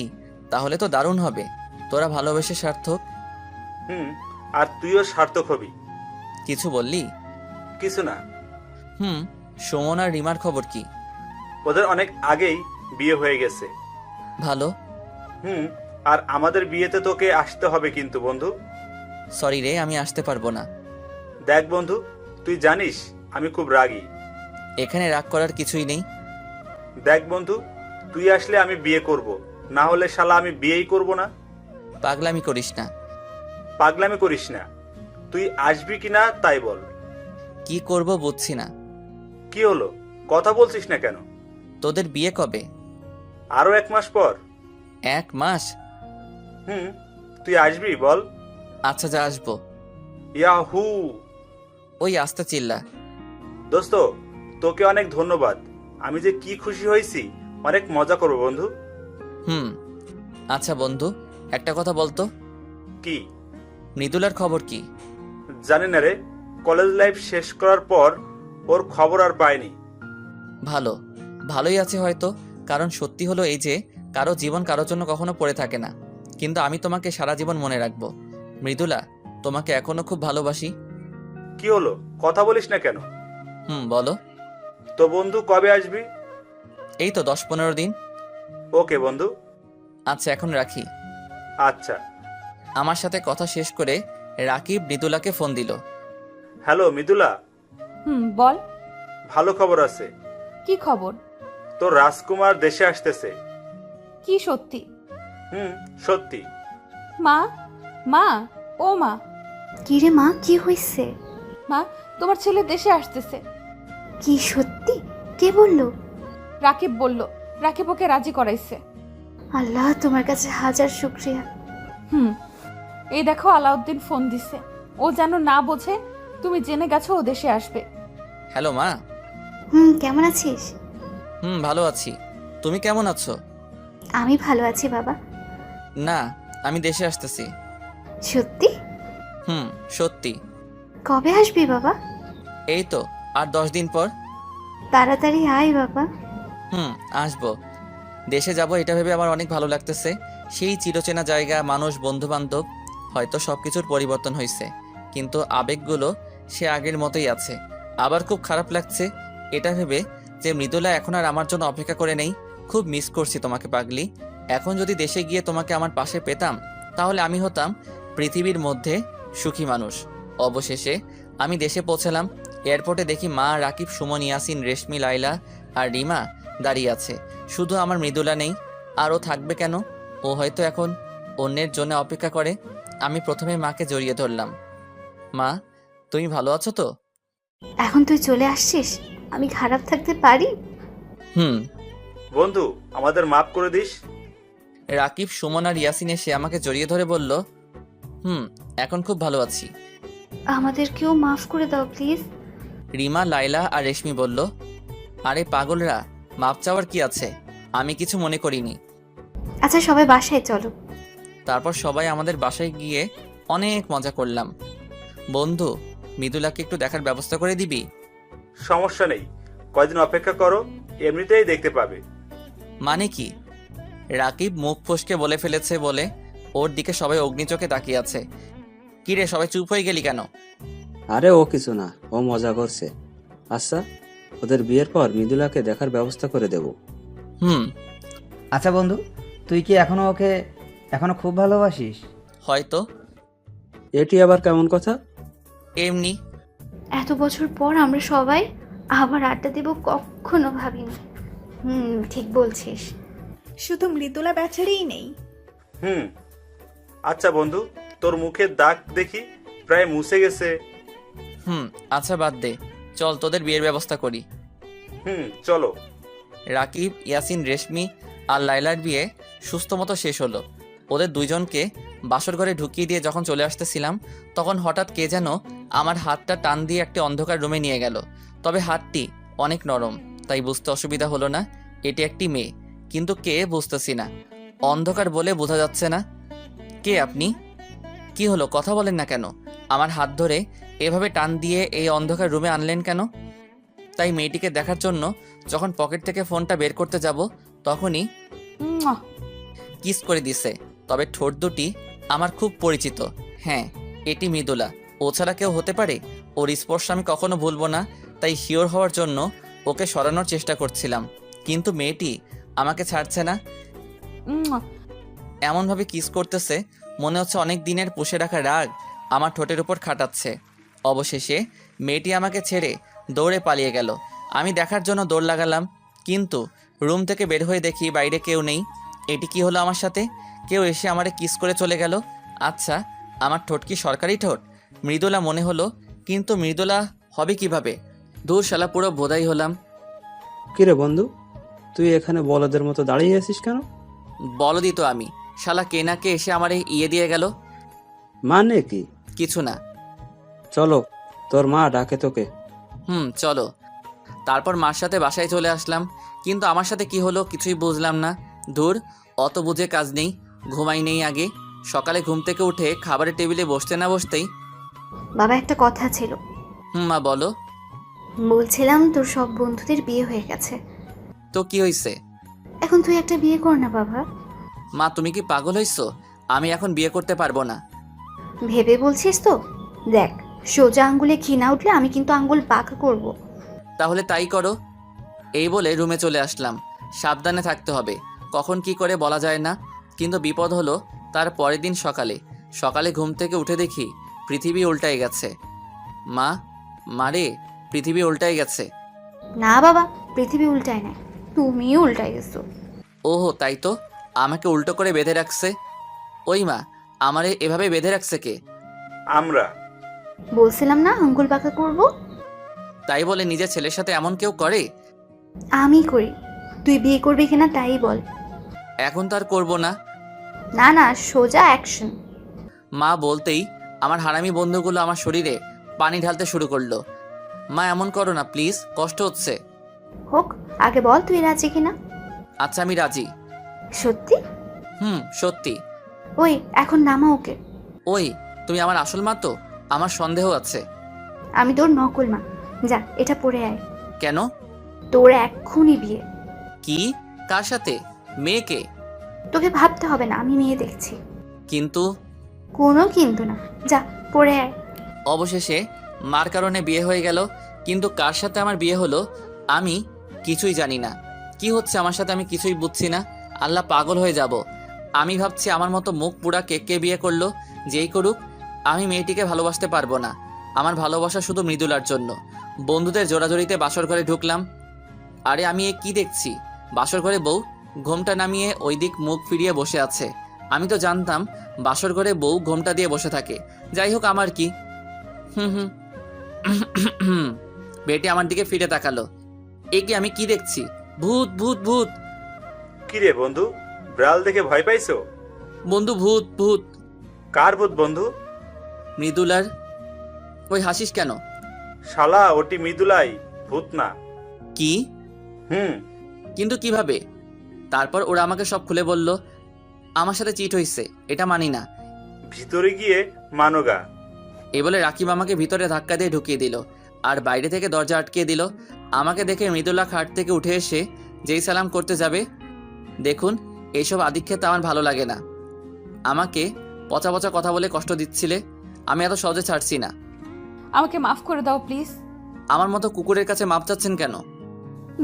তাহলে তো দারুণ হবে। তোরা ভালোবেসে সার্থক।
আর তুইও সার্থক হবি।
কিছু বললি?
কিছু না।
সুমন আর রিমার খবর কি?
ওদের অনেক আগেই বিয়ে হয়ে গেছে।
ভালো।
আর আমাদের বিয়েতে তোকে আসতে হবে কিন্তু বন্ধু।
সরি রে, আমি আসতে পারবো না।
দেখ বন্ধু, তুই জানিস আমি খুব রাগী।
এখানে রাগ করার কিছুই নেই।
দেখ বন্ধু, তুই আসলে আমি বিয়ে করব, না হলে শালা আমি বিয়েই করব না।
পাগলামি করিস না।
পাগলামি করিস না। তুই আসবি কিনা তাই বল।
কি করব বুঝছি না।
কি হলো? কথা বলছিস না কেন?
তোদের বিয়ে কবে?
আরো 1 মাস পর।
1 মাস?
হুম, তুই আসবি বল?
আচ্ছা, যা আসবো।
ইয়াহু!
ওই আস্তে চিল্লা।
দোস্ত, তোকে অনেক ধন্যবাদ। আমি যে কি খুশি হয়েছি, অনেক মজা করবো বন্ধু।
হুম। আচ্ছা বন্ধু, একটা কথা বলতো,
কি?
মৃদুলার খবর কি?
জানি না রে, কলেজ লাইফ শেষ করার পর ওর খবর আর পাইনি।
ভালোই আছে হয়তো, কারণ সত্যি হলো এই যে কারো জীবন কারোর জন্য কখনো পড়ে থাকে না। কিন্তু আমি তোমাকে সারা জীবন মনে রাখবো। মৃদুলা, তোমাকে এখনো খুব ভালোবাসি।
কি হলো, কথা বলিস না কেন?
বলো।
তো বন্ধু, কবে আসবি?
এই তো 10-15 দিন।
ওকে বন্ধু।
আচ্ছা, এখন রাখি।
আচ্ছা।
আমার সাথে কথা শেষ করে রাকিব মৃদুলাকে ফোন দিল।
হ্যালো মৃদুলা,
বল।
ভালো খবর আছে।
কি খবর?
তোর রাজকুমার দেশে আসতেছে।
কি সত্যি?
সত্যি।
মা, মা, ও মা,
কি রে মা, কি হয়েছে?
মা, তোমার ছেলে দেশে আসতেছে।
কি সত্যি? কে বললো?
রাকিব বলল। রাকিব ওকে রাজি করাইছে।
আল্লাহ, তোমার কাছে হাজার শুক্রিয়া।
এই দেখো, আলাউদ্দিন ফোন দিছে। ও যেন না বোঝে তুমি জেনে গেছো ও দেশে আসবে।
হ্যালো মা।
কেমন আছিস?
ভালো আছি। তুমি কেমন আছো?
আমি ভালো আছি বাবা।
না, আমি দেশে আসতেছি।
সত্যি?
সত্যি।
কবে আসবি বাবা?
এই তো আর 10 দিন পর।
তাড়াতাড়ি আয় বাবা।
আসবো। দেশে যাব এটা ভেবে আমার অনেক ভালো লাগতেছে। সেই চিরচেনা জায়গা, মানুষ, বন্ধু বান্ধব। হয়তো সবকিছুর পরিবর্তন হয়েছে, কিন্তু আবেগগুলো সে আগের মতোই আছে। আবার খুব খারাপ লাগছে এটা ভেবে যে মৃদুলা এখন আর আমার জন্য অপেক্ষা করে নেই। খুব মিস করছি তোমাকে পাগলি। এখন যদি দেশে গিয়ে তোমাকে আমার পাশে পেতাম, তাহলে আমি হতাম পৃথিবীর মধ্যে সুখী মানুষ। অবশেষে আমি দেশে পৌঁছালাম। এয়ারপোর্টে দেখি মা, রাকিব, সুমন, ইয়াসিন, রেশমি, লাইলা আর রিমা দাঁড়িয়ে আছে। শুধু আমার মৃদুলা নেই। আর ও থাকবে কেন? ও হয়তো এখন অন্যের জন্য অপেক্ষা করে। আমি প্রথমে মাকে জড়িয়ে ধরলাম। মা, তুমি ভালো আছো তো?
এখন তুই চলে আসছিস, আমি খারাপ থাকতে পারি?
বন্ধু, আমাদের মাফ করে দিস।
রাকিব, সুমন আর ইয়াসিন এসে আমাকে জড়িয়ে ধরে বলল, এখন খুব ভালো আছি।
আমাদেরকেও মাফ করে দাও প্লিজ।
রিমা, লাইলা আর রেশমি বলল, আরে পাগলরা, মাপ চাওয়ার কি আছে? আমি কিছু মনে করিনি।
আচ্ছা, সবাই বাসায় চলো।
তারপর সবাই আমাদের বাসায় গিয়ে অনেক মজা করলাম। বন্ধু, মৃদুলাকে একটু দেখার ব্যবস্থা করে দিবি?
সমস্যা নেই, কয়দিন অপেক্ষা করো, এমনিতেই দেখতে পাবে।
মানে কি? রাকিব মুখ ফসকে বলে ফেলেছে বলে ওর দিকে সবাই অগ্নিচোখে তাকিয়ে আছে। কিরে, সবাই চুপ হয়ে গেলি কেন?
আরে ও কিছু না, ও মজা করছে। আচ্ছা, ওদের বিয়ের পর মৃদুলাকে দেখার ব্যবস্থা করে দেব।
আচ্ছা বন্ধু, তুই কি এখনো খুব ভালোবাসিস?
হয়তো।
এটি আবার কেমন কথা?
এমনি।
এত বছর পর আমরা সবাই আবার আড্ডা দেব কখনো ভাবিনি। ঠিক বলছিস।
শুধু মৃদুলা বেচারেই নেই।
আচ্ছা বন্ধু, তোর মুখের দাগ দেখি প্রায় মুছে গেছে।
আচ্ছা বাদ দে, চল তোদের বিয়ের ব্যবস্থা করি।
চলো।
রাকিব, ইয়াসিন, রেশমি আর লাইলার বিয়ে সুস্থ মতো শেষ হলো। ওদের দুইজনকে বাসর ঘরে ঢুকিয়ে দিয়ে যখন চলে আসতেছিলাম, তখন হঠাৎ কে যেন আমার হাতটা টান দিয়ে একটি অন্ধকার রুমে নিয়ে গেল। তবে হাতটি অনেক নরম, তাই বুঝতে অসুবিধা হলো না এটি একটি মেয়ে। কিন্তু কে বুঝতেছি না, অন্ধকার বলে বোঝা যাচ্ছে না। কে আপনি? কি হলো, কথা বলেন না কেন? আমার হাত ধরে এভাবে টান দিয়ে এই অন্ধকার রুমে আনলেন কেন? তাই মেয়েটিকে দেখার জন্য যখন পকেট থেকে ফোনটা বের করতে যাব, তখনই কিস করে দিছে। তবে ঠোঁট দুটি আমার খুব পরিচিত। হ্যাঁ, এটি মৃদুলা। ও ছাড়া কেউ হতে পারে? ওর স্পর্শ আমি কখনো ভুলবো না। তাই শিওর হওয়ার জন্য ওকে সরানোর চেষ্টা করছিলাম, কিন্তু মেয়েটি আমাকে ছাড়ছে না। এমনভাবে কিস করতেছে, মনে হচ্ছে অনেক দিনের পুষে রাখা রাগ আমার ঠোঁটের উপর খাটাচ্ছে। অবশেষে মেয়েটি আমাকে ছেড়ে দৌড়ে পালিয়ে গেল। আমি দেখার জন্য দৌড় লাগালাম, কিন্তু রুম থেকে বের হয়ে দেখি বাইরে কেউ নেই। এটি কি হলো আমার সাথে? কেউ এসে আমারে কিস করে চলে গেল। আচ্ছা, আমার ঠোঁট কি সরকারি ঠোঁট? মৃদুলা মনে হলো, কিন্তু মৃদুলা হবে কিভাবে? দূর শালা, পুরো বোধাই হলাম।
কিরে বন্ধু, তুই এখানে বলদের মতো দাঁড়িয়ে আছিস কেন?
বলদি তো আমি, শালা কে না কে এসে আমারে ইয়ে দিয়ে গেল।
মানে কি?
কিছু না।
চলো, তোর মা ডাকে তোকে।
চলো। তারপর মার সাথে বাসায় চলে আসলাম, কিন্তু আমার সাথে কি হলো কিছুই বুঝলাম না। ধুর, অত বুঝে কাজ নেই, ঘুমাই নেই আগে। সকালে ঘুম থেকে উঠে খাবারের টেবিলে বসতে না বসতেই
বাবা, একটা কথা ছিল।
মা বলো।
বলছিলাম তোর সব বন্ধুদের বিয়ে হয়ে গেছে,
তো কি হয়েছে?
এখন তুই একটা বিয়ে কর না বাবা।
মা তুমি কি পাগল হইছো? আমি এখন বিয়ে করতে পারবো না।
ভেবে বলছিস তো? দেখ, সোজা আঙ্গুলে ঘি না উঠলে আমি কিন্তু আঙ্গুল বাঁকা করব।
তাহলে তাই করো। এই বলে রুমে চলে আসলাম। সাবধানে থাকতে হবে, কখন কি করে বলা যায় না। কিন্তু বিপদ হলো তার পরের দিন সকালে ঘুম থেকে উঠে দেখি পৃথিবী উল্টাই গেছে। মা, মারে, পৃথিবী উল্টাই গেছে।
না বাবা, পৃথিবী উল্টায় নাই, তুমিও উল্টাই গেছো।
ওহো, তাই তো, আমাকে উল্টো করে বেঁধে রাখছে। ওই মা, আমারে এভাবে বেঁধে রাখছে কে?
আমরা।
বলছিলাম না আঙ্গুল বাঁকা করব?
তাই বলে নিজের ছেলের সাথে এমন কেউ করে?
আমি করি, তুই বিয়ে করবি কিনা তাই বল।
এখন তো আর করবো না।
না না, সোজা অ্যাকশন।
মা বলতেই আমার হারামি বন্ধুগুলো আমার শরীরে পানি ঢালতে শুরু করলো। মা এমন করো না প্লিজ, কষ্ট হচ্ছে।
হোক, আগে বল তুই রাজি কিনা।
আচ্ছা, আমি রাজি।
সত্যি?
সত্যি।
ওই এখন নামা ওকে।
ওই, তুমি আমার আসল মা তো? আমার সন্দেহ আছে।
আমি তোর নকল মা, যা এটা পরে আয়।
কেন?
তোর এক্ষুনি বিয়ে।
কি? কার সাথে? মেয়েকে?
তোকে ভাবতে হবে না, আমি মেয়ে দেখছি।
কিন্তু
কোনো কিন্তু না, যা পরে আয়।
অবশেষে মার কারণে বিয়ে হয়ে গেল। কিন্তু কার সাথে আমার বিয়ে হলো আমি কিছুই জানি না। কি হচ্ছে আমার সাথে আমি কিছুই বুঝছি না। আল্লাহ, পাগল হয়ে যাব। আমি ভাবছি আমার মতো মুখ পুরা কে বিয়ে করলো। যেই করুক, আমি মেয়েটিকে ভালোবাসতে পারবো না। আমার ভালোবাসা শুধু মৃদুলার জন্য। বন্ধুদের জোড়াজড়িতে বাসর ঘরে ঢুকলাম। আরে আমি কি দেখছি? বাসর ঘরে বউ ঘোমটা নামিয়ে ওই দিক মুখ ফিরিয়ে বসে আছে। আমি তো জানতাম বাসর ঘরে বউ ঘোমটা দিয়ে বসে থাকে। যাই হোক, আমার কি। বেটি আমার দিকে ফিরে তাকালো। এ কি, আমি কি দেখছি? ভূত ভূত ভূত!
কিরে বন্ধু, ব্রাল দেখে ভয় পাইছো?
বন্ধু, ভূত ভূত!
কার ভূত বন্ধু?
মৃদুলার। ওই হাসিস কেন?
শালা, ওটি মৃদুলাই, ভূত না।
কি? কিন্তু কিভাবে? তারপর ওরা আমাকে সব খুলে বলল। আমার সাথে চিট হইছে, এটা মানি না।
ভিতরে গিয়ে মানোগা।
এই বলে রাকিব আমাকে ভিতরে ধাক্কা দিয়ে ঢুকিয়ে দিল আর বাইরে থেকে দরজা আটকিয়ে দিল। আমাকে দেখে মৃদুলা খাট থেকে উঠে এসে যেই সালাম করতে যাবে, দেখুন, এইসব আদিক্ষেত আমার ভালো লাগে না। আমাকে পচা পচা কথা বলে কষ্ট দিচ্ছিলে, আমি এত সহজে ছাড়ছি না।
আমাকে মাফ করে দাও প্লিজ।
আমার মতো কুকুরের কাছে মাপ চাচ্ছেন কেন?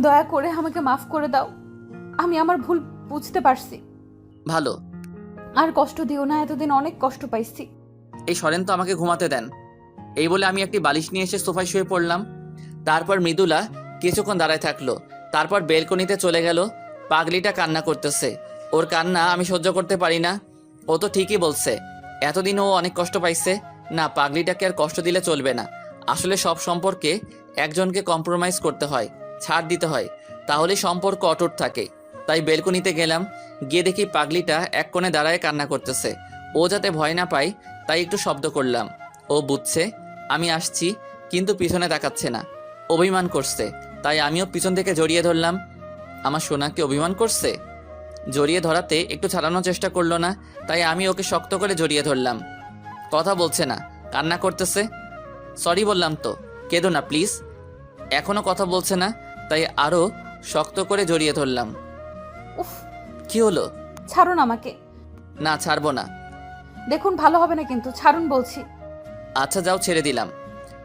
দয়া করে আমাকে মাফ করে দাও, আমি আমার ভুল বুঝতে পারছি।
ভালো।
আর কষ্ট দিও না, এতদিন অনেক কষ্ট পাইছি।
এই সরেন তো, আমাকে ঘুমাতে দেন। এই বলে আমি একটি বালিশ নিয়ে এসে সোফায় শুয়ে পড়লাম। তারপর মৃদুলা কিছুক্ষণ দাঁড়ায় থাকলো, তারপর বেলকনিতে চলে গেল। পাগলিটা কান্না করতেছে। ওর কান্না আমি সহ্য করতে পারি না। ও তো ঠিকই বলছে, এতদিন ও অনেক কষ্ট পাইছে। না, পাগলিটাকে আর কষ্ট দিলে চলবে না। আসলে সব সম্পর্কে একজনকে কম্প্রোমাইজ করতে হয়, ছাড় দিতে হয়, তাহলে সম্পর্ক অটুট থাকে। তাই বেলকনিতে গেলাম, গিয়ে দেখি পাগলিটা এক কোণে দাঁড়ায় কান্না করতেছে। ও যাতে ভয় না পায় তাই একটু শব্দ করলাম। ও বুঝছে আমি আসছি, কিন্তু পিছনে তাকাচ্ছে না, অভিমান করছে। তাই আমিও পিছন থেকে জড়িয়ে ধরলাম। আমার সোনাকে অভিমান করছে। জড়িয়ে ধরাতে একটু ছাড়ানোর চেষ্টা করলো না, তাই আমি ওকে শক্ত করে জড়িয়ে ধরলাম। কথা বলছে না, কান্না করতেছে। সরি বললাম তো, কেঁদো না প্লিজ। এখনও কথা বলছে না, তাই আরও শক্ত করে জড়িয়ে ধরলাম।
উফ,
কি হলো?
ছাড়ুন আমাকে।
না, ছাড়বো না।
দেখুন, ভালো হবে না কিন্তু, ছাড়ুন বলছি।
আচ্ছা যাও, ছেড়ে দিলাম।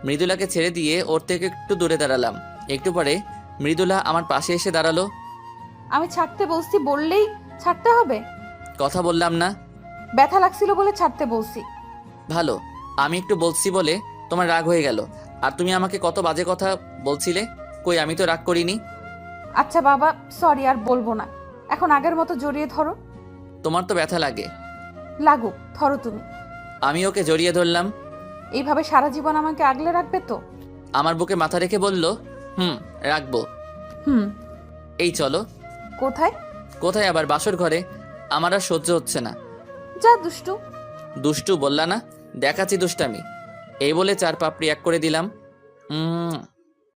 মৃদুলাকে ছেড়ে দিয়ে ওর থেকে একটু দূরে দাঁড়ালাম। একটু পরে মৃদুলা আমার পাশে এসে দাঁড়ালো।
আমি ছাড়তে বলছি, বললেই ছাড়তে হবে?
কথা বললাম না?
ব্যথা লাগছিল বলে ছাড়তে বলছি।
ভালো, আমি একটু বলছি বলে তোমার রাগ হয়ে গেল। আর তুমি আমাকে কত বাজে কথা বলছিলে। কই, আমি তো রাগ করিনি।
আচ্ছা বাবা, সরি, আর বলবো না। এখন আগের মতো জড়িয়ে ধরো।
তোমার তো ব্যথা লাগে।
লাগুক, ধরো তুমি।
আমি ওকে জড়িয়ে ধরলাম।
এইভাবে সারা জীবন আমাকে আগলে রাখবে তো?
আমার বুকে মাথা রেখে বলল, রাখবো। এই চলো।
কোথায়?
কোথায় আবার? বাসর ঘরে। আমার আর সহ্য হচ্ছে না।
যা দুষ্টু।
দুষ্টু বললা না? দেখাচ্ছি দুষ্টামি। এই বলে 4 পাপড়ি এক করে দিলাম।